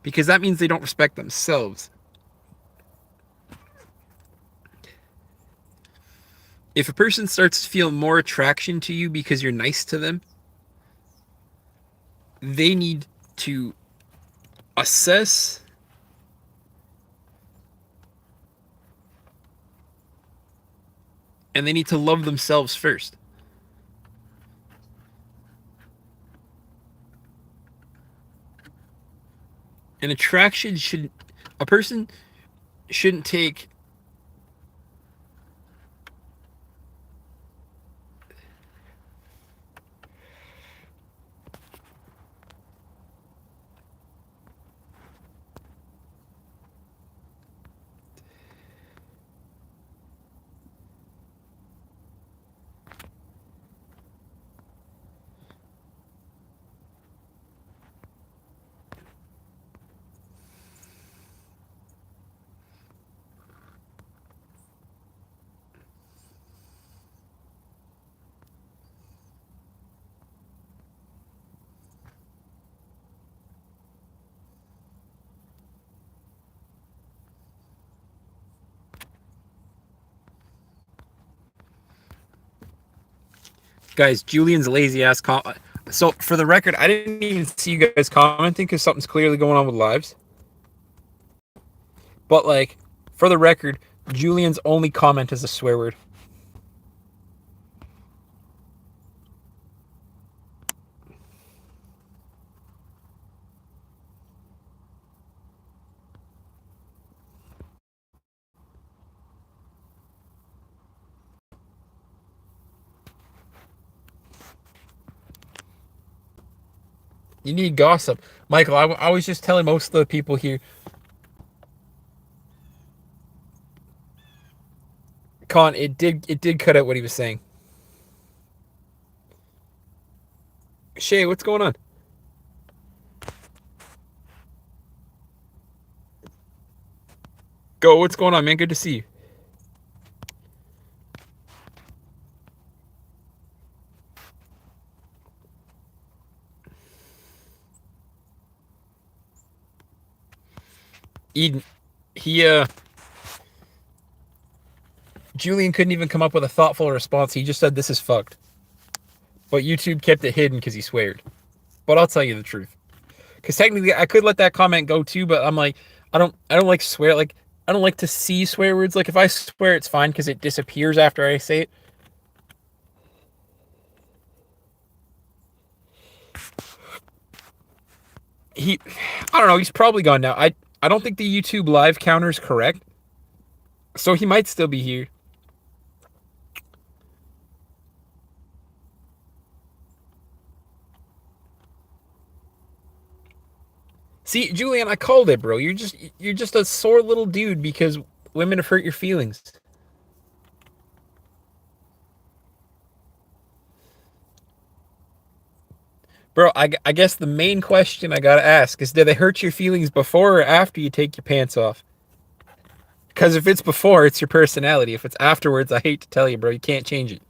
because that means they don't respect themselves. If a person starts to feel more attraction to you because you're nice to them, they need to assess and they need to love themselves first. An attraction should, a person shouldn't take. Guys, Julian's lazy ass. So for the record, I didn't even see you guys commenting because something's clearly going on with lives. But like, for the record, Julian's only comment is a swear word. You need gossip, Michael. I was just telling most of the people here. Con, it did cut out what he was saying. Shay, what's going on? Go, what's going on, man? Good to see you. Eden, he Julian couldn't even come up with a thoughtful response. He just said this is fucked. But YouTube kept it hidden because he sweared. But I'll tell you the truth. Because technically I could let that comment go too, but I'm like, I don't like swear. Like, I don't like to see swear words. Like, if I swear, it's fine because it disappears after I say it. I don't know, he's probably gone now. I don't think the YouTube live counter is correct. So he might still be here. See, Julian, I called it, bro. You're just a sore little dude because women have hurt your feelings. Bro, I guess the main question I gotta ask is, did they hurt your feelings before or after you take your pants off? Because if it's before, it's your personality. If it's afterwards, I hate to tell you, bro, you can't change it.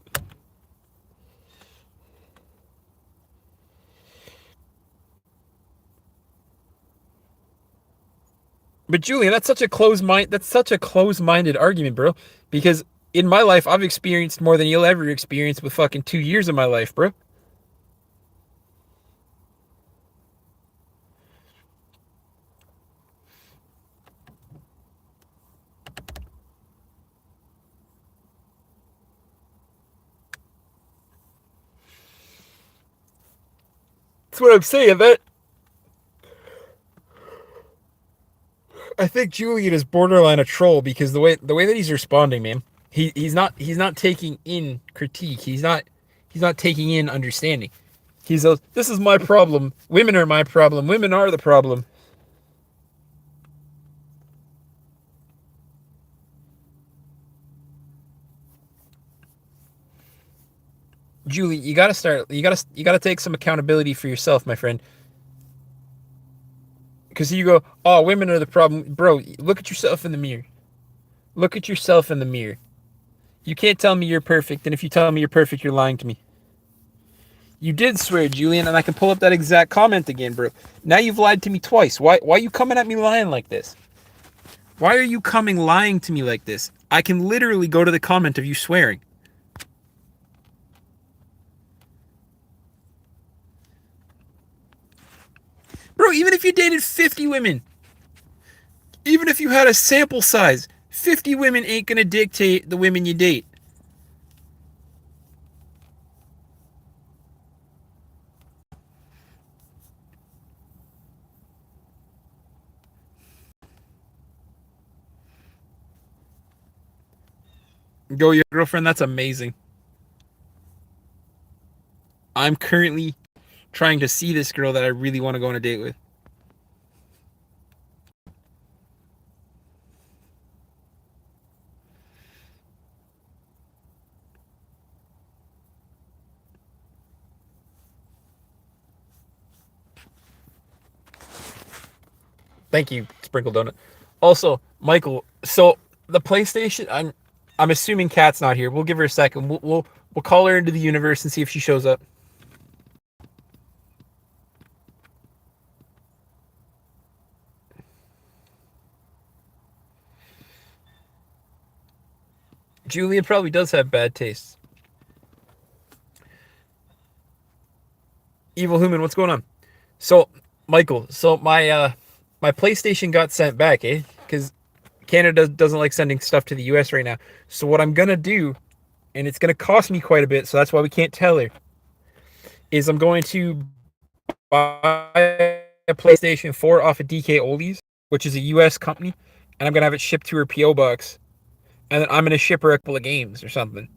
But Julian, that's such a close-minded argument, bro. Because in my life, I've experienced more than you'll ever experience with fucking 2 years of my life, bro. That's what I'm saying. That I think Julian is borderline a troll because the way that he's responding, man, he's not taking in critique. He's not taking in understanding. He's a, this is my problem. Women are my problem. Women are the problem. Julie, you gotta start. You gotta take some accountability for yourself, my friend. Because you go, oh, women are the problem, bro. Look at yourself in the mirror. Look at yourself in the mirror. You can't tell me you're perfect, and if you tell me you're perfect, you're lying to me. You did swear, Julian, and I can pull up that exact comment again, bro. Now you've lied to me twice. Why are you coming at me lying like this? Why are you coming lying to me like this? I can literally go to the comment of you swearing. Bro, even if you dated 50 women, even if you had a sample size, 50 women ain't gonna dictate the women you date. Go your girlfriend. That's amazing. I'm currently trying to see this girl that I really want to go on a date with. Thank you, Sprinkle Donut. Also, Michael. So the PlayStation. I'm assuming Kat's not here. We'll give her a second. We'll call her into the universe and see if she shows up. Julia probably does have bad tastes. Evil Human, what's going on? So, Michael, so my PlayStation got sent back, eh? Because Canada doesn't like sending stuff to the US right now. So what I'm gonna do, and it's gonna cost me quite a bit, so that's why we can't tell her, is I'm going to buy a PlayStation 4 off of DK Oldies, which is a US company, and I'm gonna have it shipped to her PO box, and then I'm gonna ship her a couple of games or something.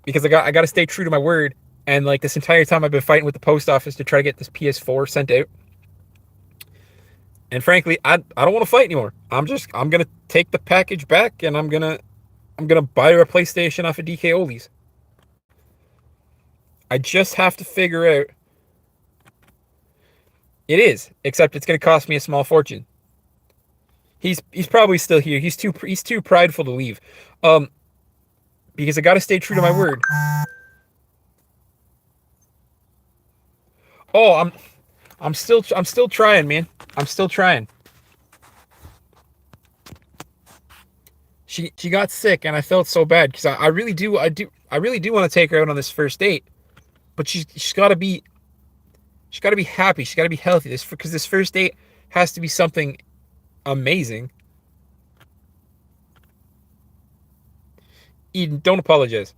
Because I got to stay true to my word, and like this entire time I've been fighting with the post office to try to get this PS4 sent out. And frankly, I don't want to fight anymore. I'm gonna take the package back, and I'm gonna buy her a PlayStation off of DK Oldies. I just have to figure out. It is, except it's gonna cost me a small fortune. He's probably still here. He's too prideful to leave. Because I got to stay true to my word. Oh, I'm still trying, man. I'm still trying. She got sick, and I felt so bad because I really do want to take her out on this first date, but she's got to be happy. She's got to be healthy. Because this first date has to be something amazing. Eden, don't apologize,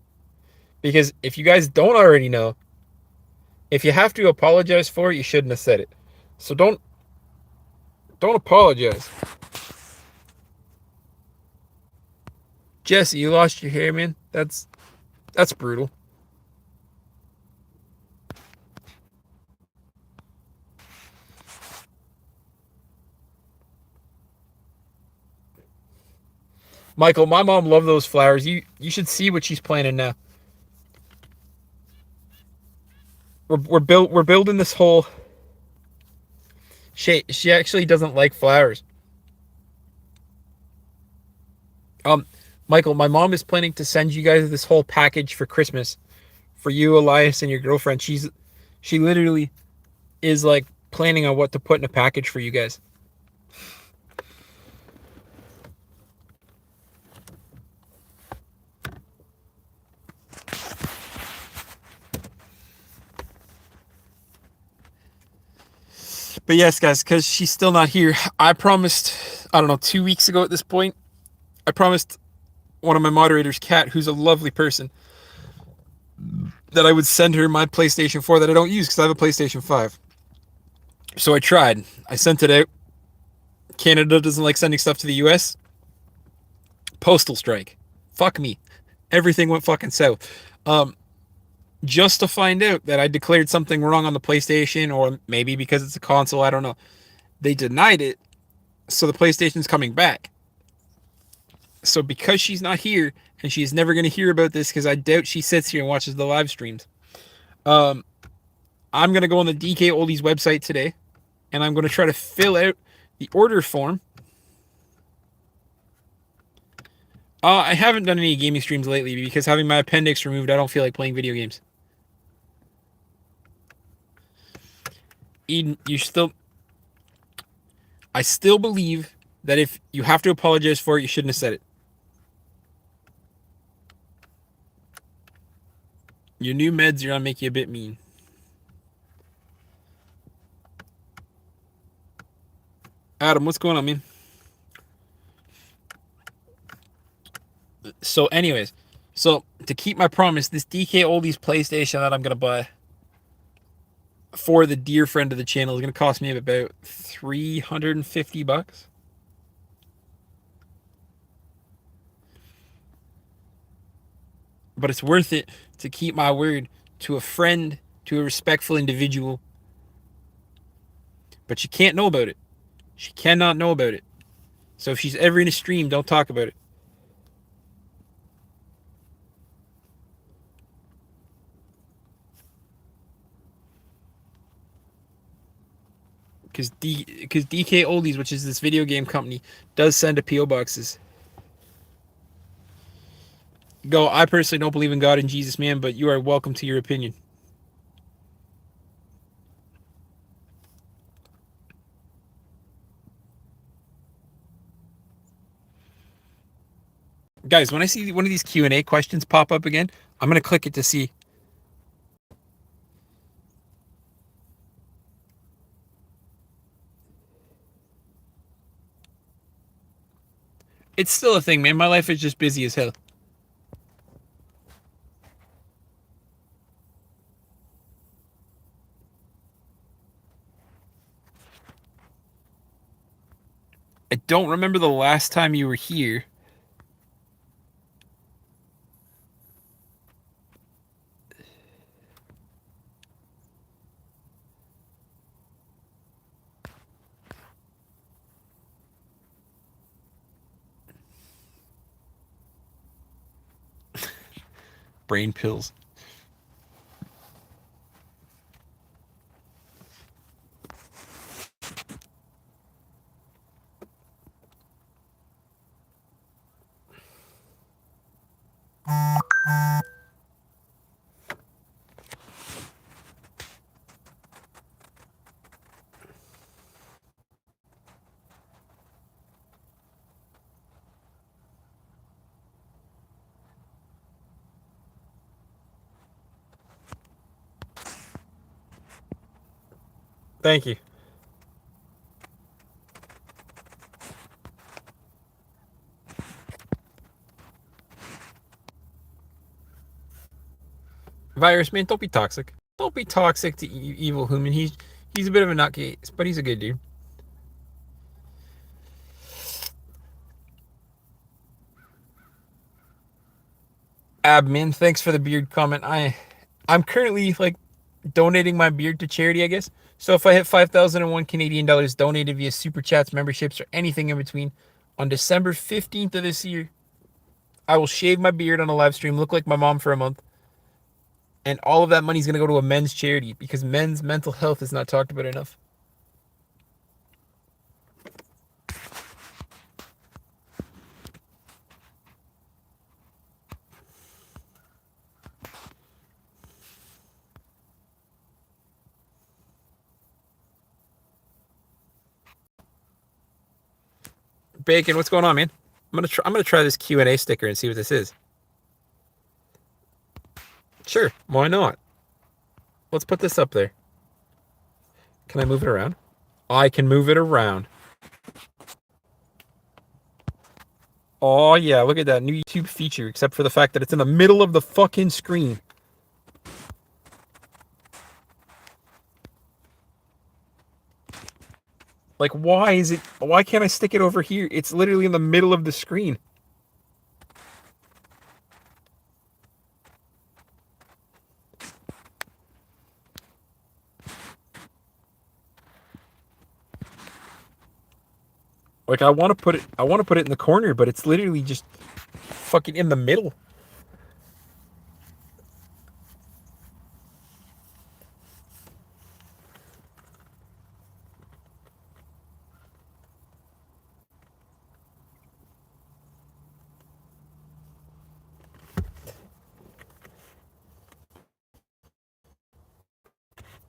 because if you guys don't already know, if you have to apologize for it, you shouldn't have said it. So don't apologize. Jesse, you lost your hair, man. That's brutal. Michael, my mom loved those flowers. You should see what she's planning now. We're building this whole. She actually doesn't like flowers. Michael, my mom is planning to send you guys this whole package for Christmas, for you, Elias, and your girlfriend. She literally is like planning on what to put in a package for you guys. But yes, guys, because she's still not here, I promised, I don't know, 2 weeks ago at this point, I promised one of my moderators, Kat, who's a lovely person, that I would send her my PlayStation 4 that I don't use because I have a PlayStation 5. So I tried. I sent it out. Canada doesn't like sending stuff to the US. Postal strike. Fuck me. Everything went fucking south. Just to find out that I declared something wrong on the PlayStation, or maybe because it's a console, I don't know. They denied it, so the PlayStation's coming back. So because she's not here, and she's never going to hear about this because I doubt she sits here and watches the live streams, I'm going to go on the DK Oldies website today, and I'm going to try to fill out the order form. I haven't done any gaming streams lately because having my appendix removed, I don't feel like playing video games. Eden, I still believe that if you have to apologize for it, you shouldn't have said it. Your new meds are gonna make you a bit mean. Adam, what's going on, man? So, anyways, to keep my promise, this DK Oldies PlayStation that I'm gonna buy for the dear friend of the channel is gonna cost me about $350. but it's worth it to keep my word to a friend, to a respectful individual. But she can't know about it. She cannot know about it. So if she's ever in a stream, don't talk about it. Because DK Oldies, which is this video game company, does send a PO boxes. Go. I personally don't believe in God and Jesus, man, but you are welcome to your opinion. Guys, when I see one of these Q&A questions pop up again, I'm gonna click it to see. It's still a thing, man. My life is just busy as hell. I don't remember the last time you were here. Brain pills. Thank you. Virus man, don't be toxic. Don't be toxic to evil human. He's a bit of a nutcase, but he's a good dude. Abmin, thanks for the beard comment. I'm currently like donating my beard to charity, I guess. So if I hit 5,001 Canadian dollars donated via super chats, memberships, or anything in between, on December 15th of this year, I will shave my beard on a live stream, look like my mom for a month, and all of that money is going to go to a men's charity because men's mental health is not talked about enough. Bacon, what's going on, man? I'm gonna try this Q&A sticker and see what this is. Sure, why not? Let's put this up there. Can I move it around? I can move it around. Oh yeah, look at that new YouTube feature, except for the fact that it's in the middle of the fucking screen. Like, why can't I stick it over here? It's literally in the middle of the screen. Like, I want to put it in the corner, but it's literally just fucking in the middle.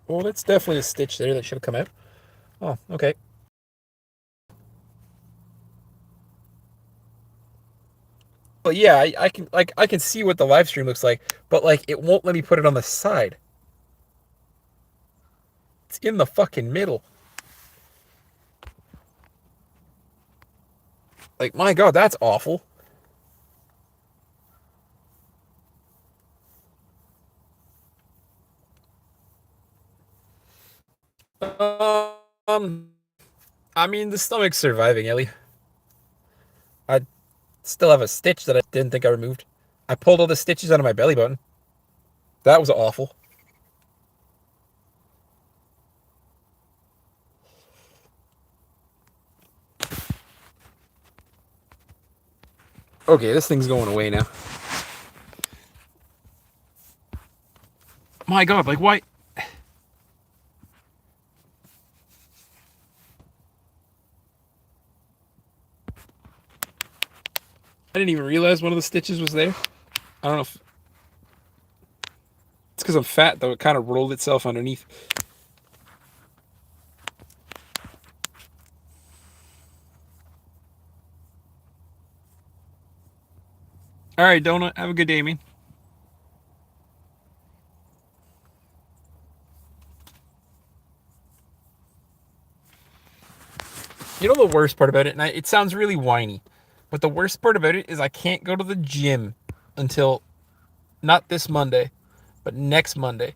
Well, that's definitely a stitch there that should have come out. Oh, okay. But yeah, I can see what the live stream looks like, but like it won't let me put it on the side. It's in the fucking middle. Like, my God, that's awful. Um, I mean, the stomach's surviving, Ellie. I still have a stitch that I didn't think I removed. I pulled all the stitches out of my belly button. That was awful. Okay, this thing's going away now. My God, like why? I didn't even realize one of the stitches was there. I don't know if it's because I'm fat, though. It kind of rolled itself underneath. All right, Donut. Have a good day, man. You know the worst part about it, and it sounds really whiny, but the worst part about it is I can't go to the gym until not this Monday, but next Monday.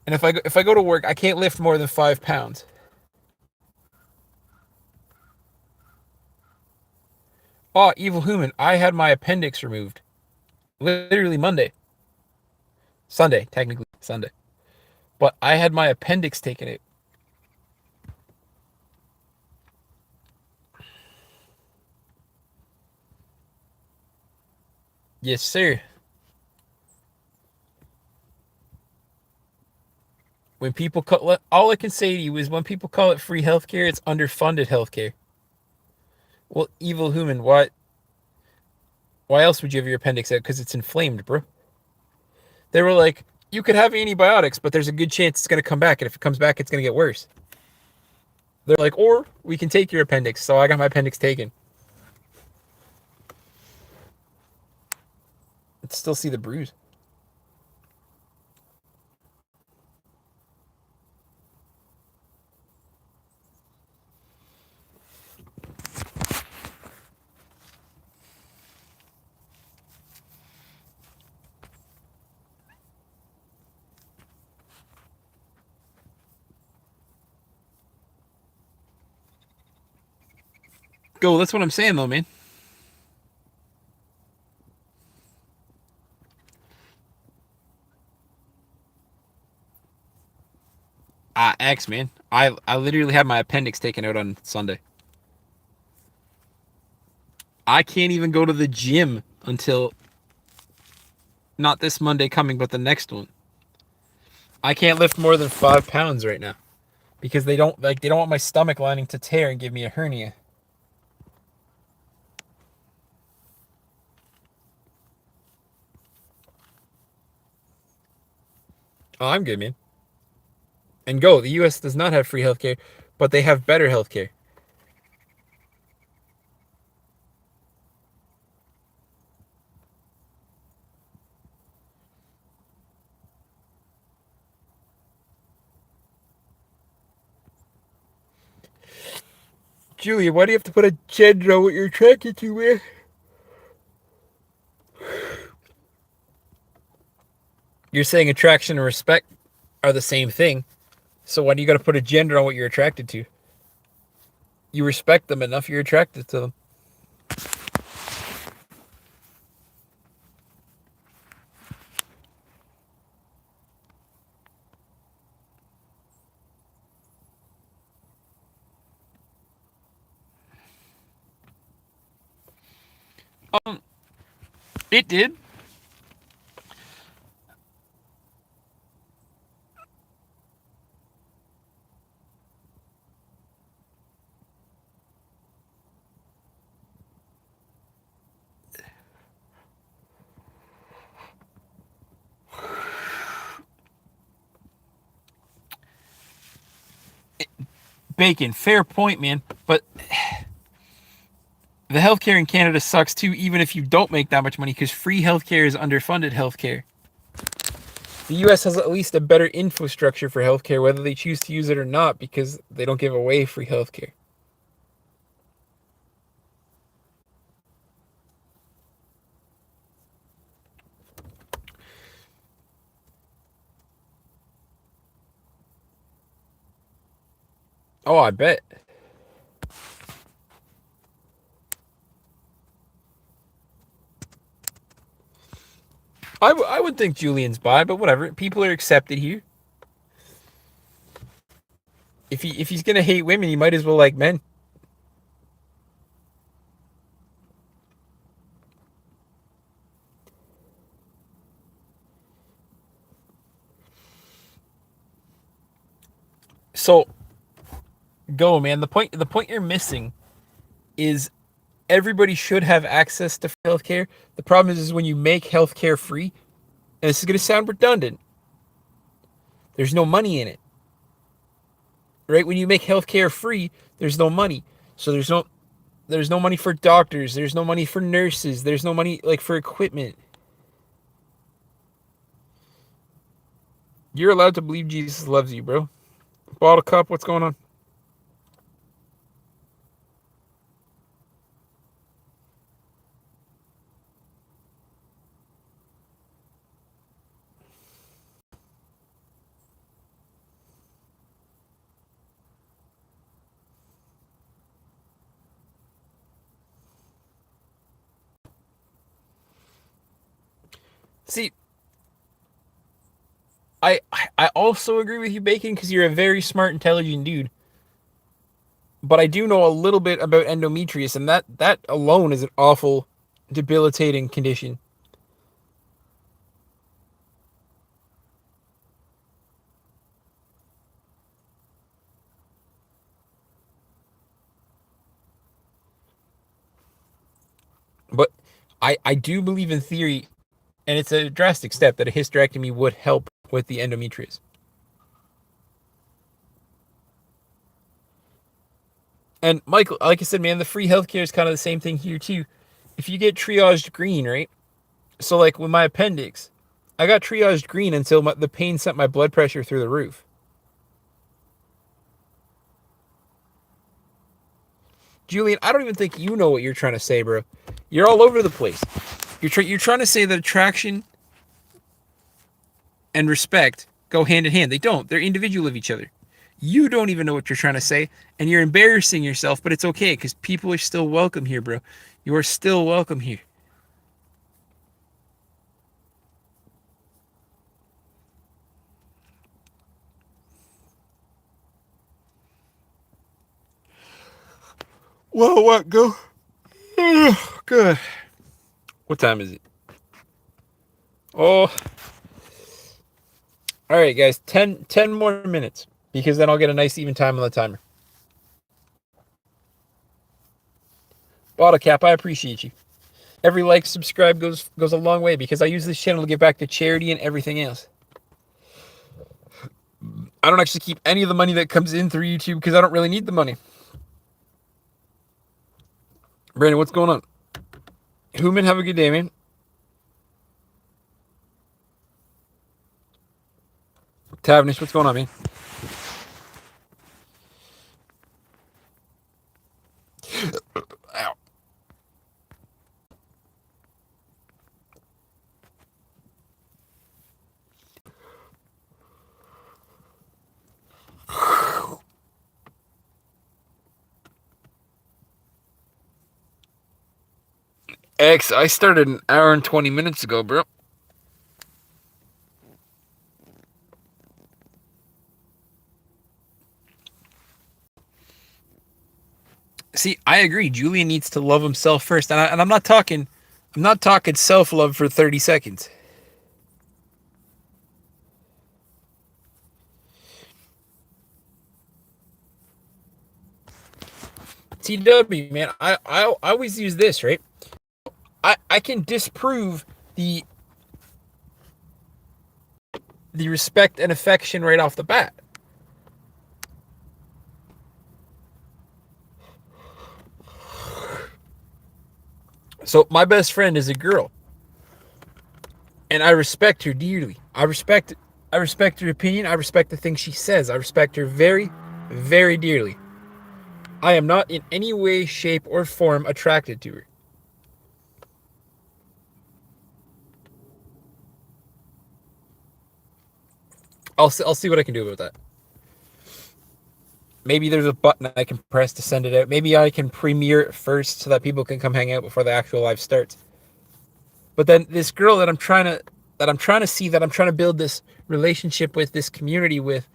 And if I go to work, I can't lift more than 5 pounds. Oh, evil human! I had my appendix removed, literally Monday, Sunday, technically Sunday, but I had my appendix taken out. Yes, sir. When people call, all I can say to you is when people call it free healthcare, it's underfunded healthcare. Well, evil human, why else would you have your appendix out? Because it's inflamed, bro. They were like, you could have antibiotics, but there's a good chance it's going to come back. And if it comes back, it's going to get worse. They're like, or we can take your appendix. So I got my appendix taken. I still see the bruise. Go, that's what I'm saying, though, man. X, man. I literally had my appendix taken out on Sunday. I can't even go to the gym until not this Monday coming, but the next one. I can't lift more than 5 pounds right now because they don't want my stomach lining to tear and give me a hernia. Oh, I'm good, man. And go, the U.S. does not have free healthcare, but they have better healthcare. Julia, why do you have to put a gender on what you're attracted to, man? You're saying attraction and respect are the same thing. So why do you got to put a gender on what you're attracted to? You respect them enough, you're attracted to them. Um, it did. Bacon, fair point, man. But the healthcare in Canada sucks too, even if you don't make that much money, because free healthcare is underfunded healthcare. The US has at least a better infrastructure for healthcare, whether they choose to use it or not, because they don't give away free healthcare. Oh, I bet. I would think Julian's bi, but whatever. People are accepted here. If he's gonna hate women, he might as well like men. So go, man. The point you're missing is everybody should have access to healthcare. The problem is when you make healthcare free, and this is gonna sound redundant, there's no money in it. Right? When you make healthcare free, there's no money. So there's no money for doctors, there's no money for nurses, there's no money like for equipment. You're allowed to believe Jesus loves you, bro. Bottle cup, what's going on? See, I also agree with you, Bacon, because you're a very smart, intelligent dude. But I do know a little bit about endometrius, and that alone is an awful, debilitating condition. But I do believe in theory, and it's a drastic step, that a hysterectomy would help with the endometrius. And Michael, like I said, man, the free healthcare is kind of the same thing here too. If you get triaged green, right? So like with my appendix, I got triaged green until the pain sent my blood pressure through the roof. Julian, I don't even think you know what you're trying to say, bro. You're all over the place. You're trying to say that attraction and respect go hand in hand. They don't. They're individual of each other. You don't even know what you're trying to say, and you're embarrassing yourself, but it's okay because people are still welcome here, bro. You are still welcome here. Whoa, what? Go. Good. What time is it? Oh. All right, guys. 10 more minutes because then I'll get a nice even time on the timer. Bottle cap, I appreciate you. Every like, subscribe goes a long way because I use this channel to give back to charity and everything else. I don't actually keep any of the money that comes in through YouTube because I don't really need the money. Brandon, what's going on? Human, have a good day, man. Tavnish, what's going on, man? Ow. X, I started an hour and 20 minutes ago, bro. See, I agree. Julian needs to love himself first, and I'm not talking self-love for 30 seconds. TW, man, I always use this, right? I can disprove the respect and affection right off the bat. So my best friend is a girl, and I respect her dearly. I respect her opinion. I respect the things she says. I respect her very, very dearly. I am not in any way, shape, or form attracted to her. I'll see what I can do about that. Maybe there's a button I can press to send it out. Maybe I can premiere it first so that people can come hang out before the actual live starts. But then this girl that I'm trying to that I'm trying to see, that I'm trying to build this relationship with, this community with.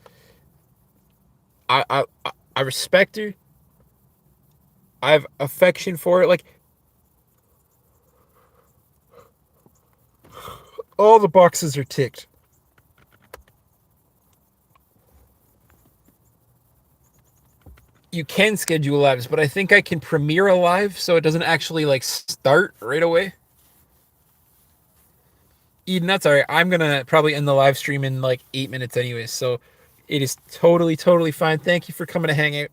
I respect her. I have affection for her. Like, all the boxes are ticked. You can schedule lives, but I think I can premiere a live so it doesn't actually like start right away. Eden, that's all right. I'm gonna probably end the live stream in like 8 minutes anyways, so it is totally, totally fine. Thank you for coming to hang out.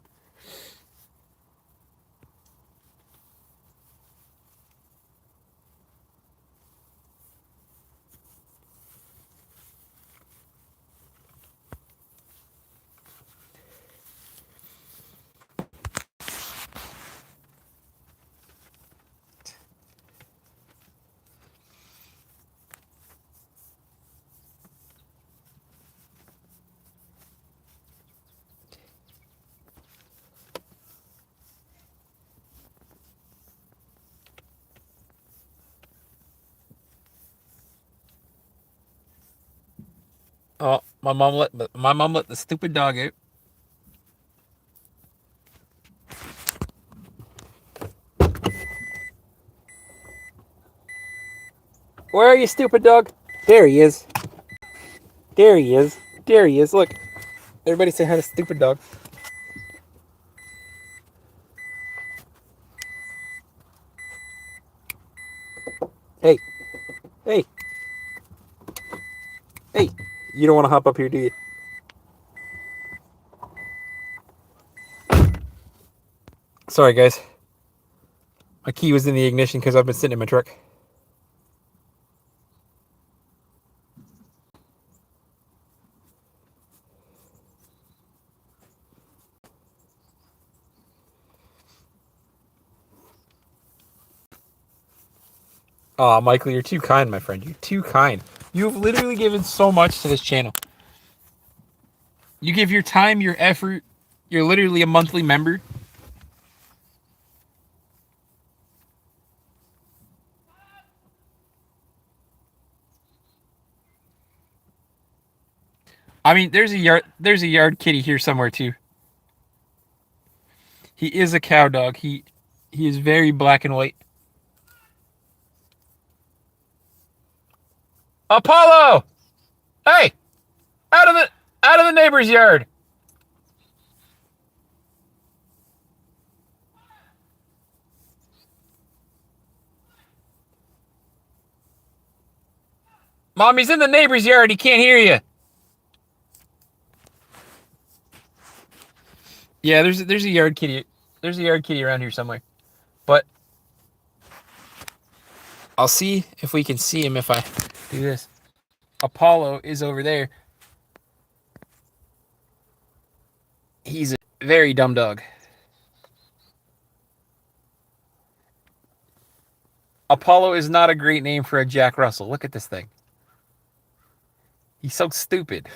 Oh, my mom let the stupid dog out. Where are you, stupid dog? There he is. There he is. There he is. Look. Everybody say hi to stupid dog. Hey. Hey. Hey. You don't want to hop up here, do you? Sorry, guys. My key was in the ignition because I've been sitting in my truck. Aw, Michael, you're too kind, my friend. You're too kind. You've literally given so much to this channel. You give your time, your effort. You're literally a monthly member. I mean, there's a yard kitty here somewhere too. He is a cow dog. He is very black and white. Apollo! Hey! Out of the out of the neighbor's yard. Mommy's in the neighbor's yard. He can't hear you. Yeah, there's a yard kitty. There's a yard kitty around here somewhere. But I'll see if we can see him if I do this. Apollo is over there. He's a very dumb dog. Apollo is not a great name for a Jack Russell. Look at this thing. He's so stupid.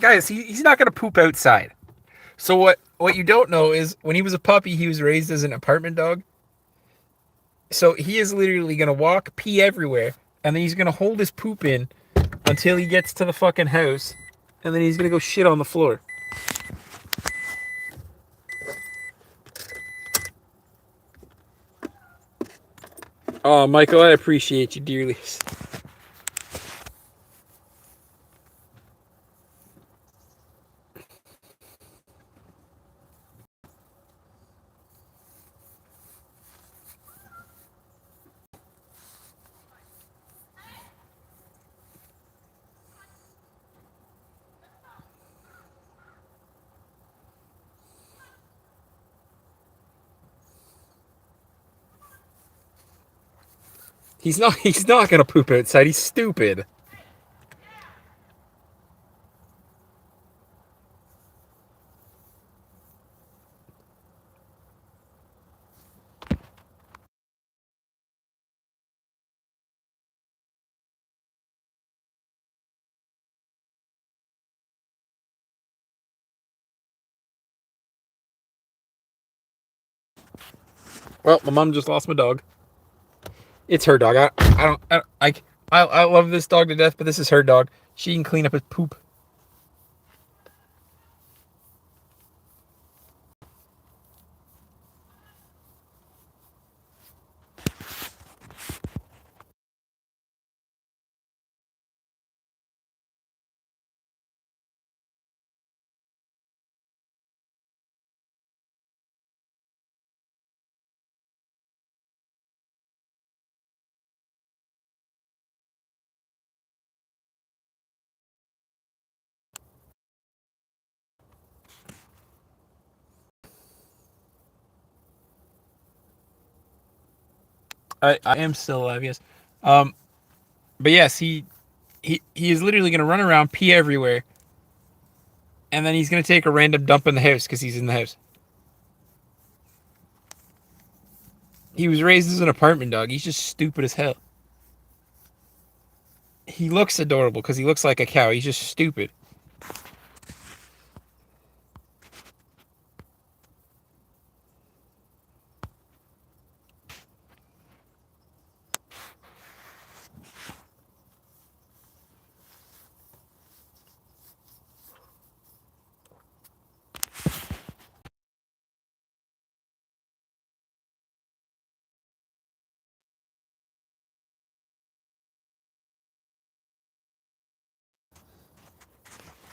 Guys, he's not going to poop outside. So what you don't know is when he was a puppy, he was raised as an apartment dog. So he is literally going to walk, pee everywhere, and then he's going to hold his poop in until he gets to the fucking house, and then he's going to go shit on the floor. Oh, Michael, I appreciate you dearly. He's not going to poop outside. He's stupid. Well, my mom just lost my dog. It's her dog. I love this dog to death, but this is her dog. She can clean up his poop. I am still alive, yes. Um, but yes, he is literally gonna run around, pee everywhere, and then he's gonna take a random dump in the house because he's in the house. He was raised as an apartment dog. He's just stupid as hell. He looks adorable because he looks like a cow. He's just stupid.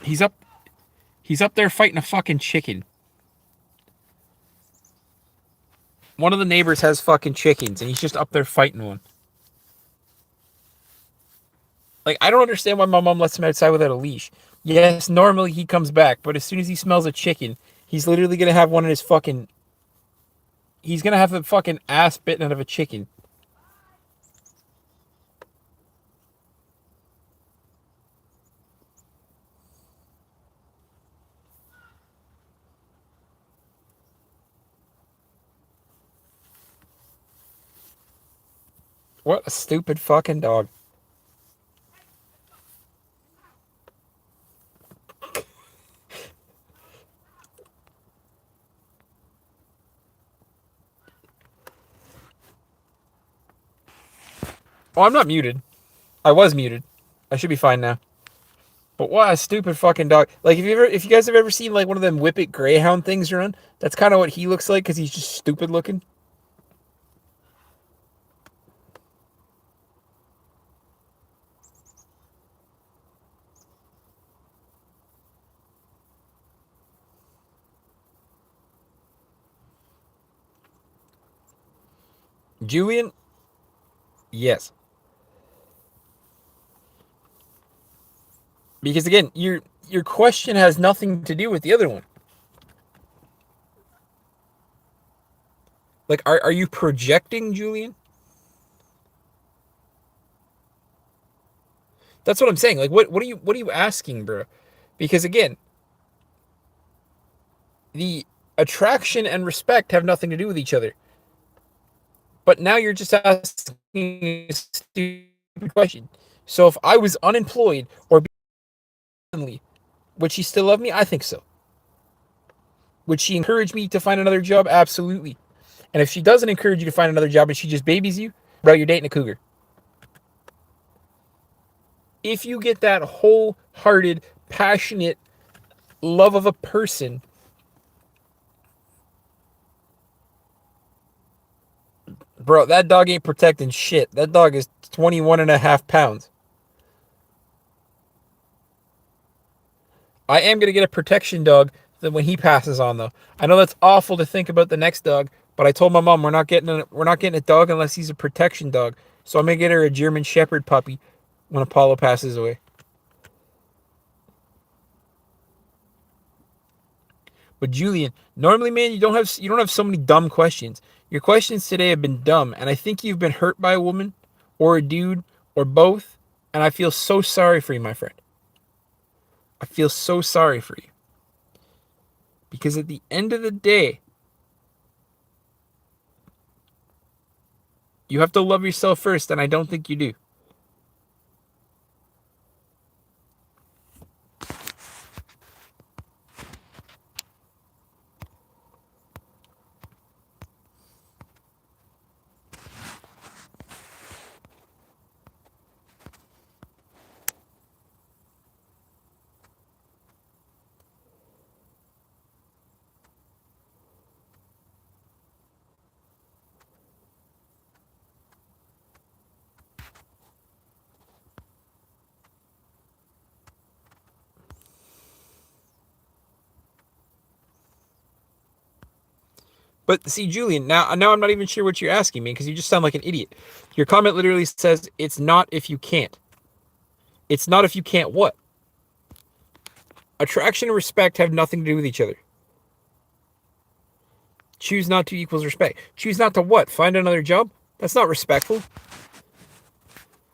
He's up. He's up there fighting a fucking chicken. One of the neighbors has fucking chickens, and he's just up there fighting one. Like, I don't understand why my mom lets him outside without a leash. Yes, normally he comes back, but as soon as he smells a chicken, he's literally gonna have one in his fucking. He's gonna have the fucking ass bitten out of a chicken. What a stupid fucking dog. Oh, I'm not muted. I was muted. I should be fine now. But what a stupid fucking dog. Like, if you guys have ever seen like one of them Whippet Greyhound things run, that's kind of what he looks like because he's just stupid looking. Julian, yes, because again, your question has nothing to do with the other one. Like, are you projecting, Julian? That's what I'm saying. Like, what are you asking, bro? Because again, the attraction and respect have nothing to do with each other. But now you're just asking a stupid question. So if I was unemployed or would she still love me? I think so. Would she encourage me to find another job? Absolutely. And if she doesn't encourage you to find another job and she just babies you, bro, you're dating a cougar. If you get that wholehearted, passionate love of a person, bro, that dog ain't protecting shit. That dog is 21 and a half pounds. I am going to get a protection dog when he passes on, though. I know that's awful to think about the next dog, but I told my mom we're not getting a dog unless he's a protection dog. So I'm going to get her a German Shepherd puppy when Apollo passes away. But Julian, normally, man, you don't have so many dumb questions. Your questions today have been dumb, and I think you've been hurt by a woman, or a dude, or both. And I feel so sorry for you, my friend. I feel so sorry for you because at the end of the day, you have to love yourself first, and I don't think you do. But see, Julian, now I'm not even sure what you're asking me because you just sound like an idiot. Your comment literally says it's not if you can't. It's not if you can't what? Attraction and respect have nothing to do with each other. Choose not to equals respect. Choose not to what? Find another job? That's not respectful.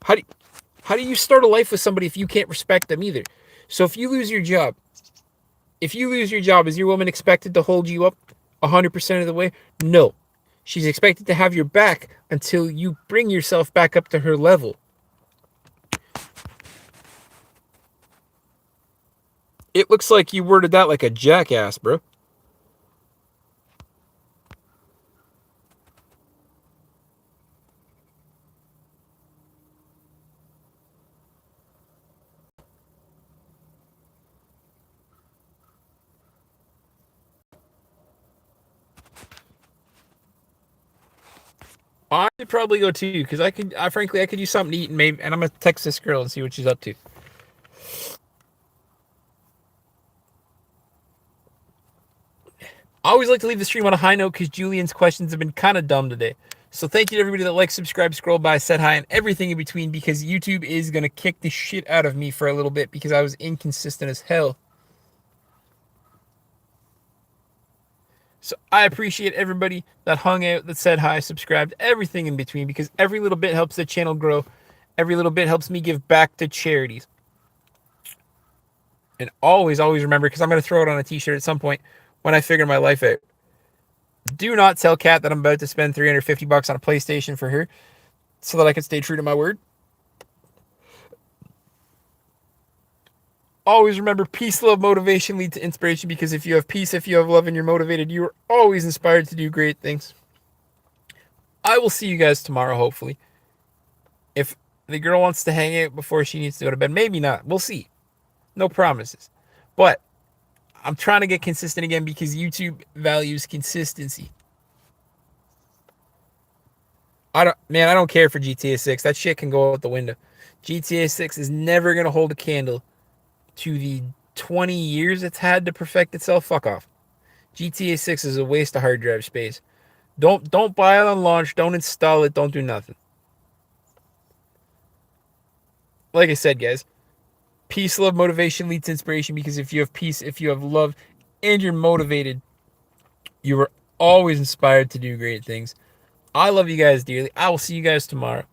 How do you start a life with somebody if you can't respect them either? So if you lose your job, is your woman expected to hold you up 100% of the way? No. She's expected to have your back until you bring yourself back up to her level. It looks like you worded that like a jackass, bro. I should probably go too, because frankly, I could use something to eat, and I'm gonna text this girl and see what she's up to. I always like to leave the stream on a high note because Julian's questions have been kind of dumb today. So thank you to everybody that likes, subscribe, scroll by, said hi, and everything in between, because YouTube is gonna kick the shit out of me for a little bit because I was inconsistent as hell. So I appreciate everybody that hung out, that said hi, subscribed, everything in between, because every little bit helps the channel grow. Every little bit helps me give back to charities. And always remember, because I'm going to throw it on a t-shirt at some point when I figure my life out. Do not tell Kat that I'm about to spend $350 on a PlayStation for her so that I can stay true to my word. Always remember, peace, love, motivation lead to inspiration, because if you have peace, if you have love, and you're motivated, you are always inspired to do great things. I will see you guys tomorrow, hopefully. If the girl wants to hang out before she needs to go to bed, maybe not. We'll see. No promises. But I'm trying to get consistent again because YouTube values consistency. I don't care for GTA 6. That shit can go out the window. GTA 6 is never going to hold a candle to the 20 years it's had to perfect itself. Fuck off. GTA 6 is a waste of hard drive space. Don't buy it on launch. Don't install it. Don't do nothing. Like I said, guys, peace, love, motivation leads to inspiration, because if you have peace, if you have love, and you're motivated, you are always inspired to do great things. I love you guys dearly. I will see you guys tomorrow.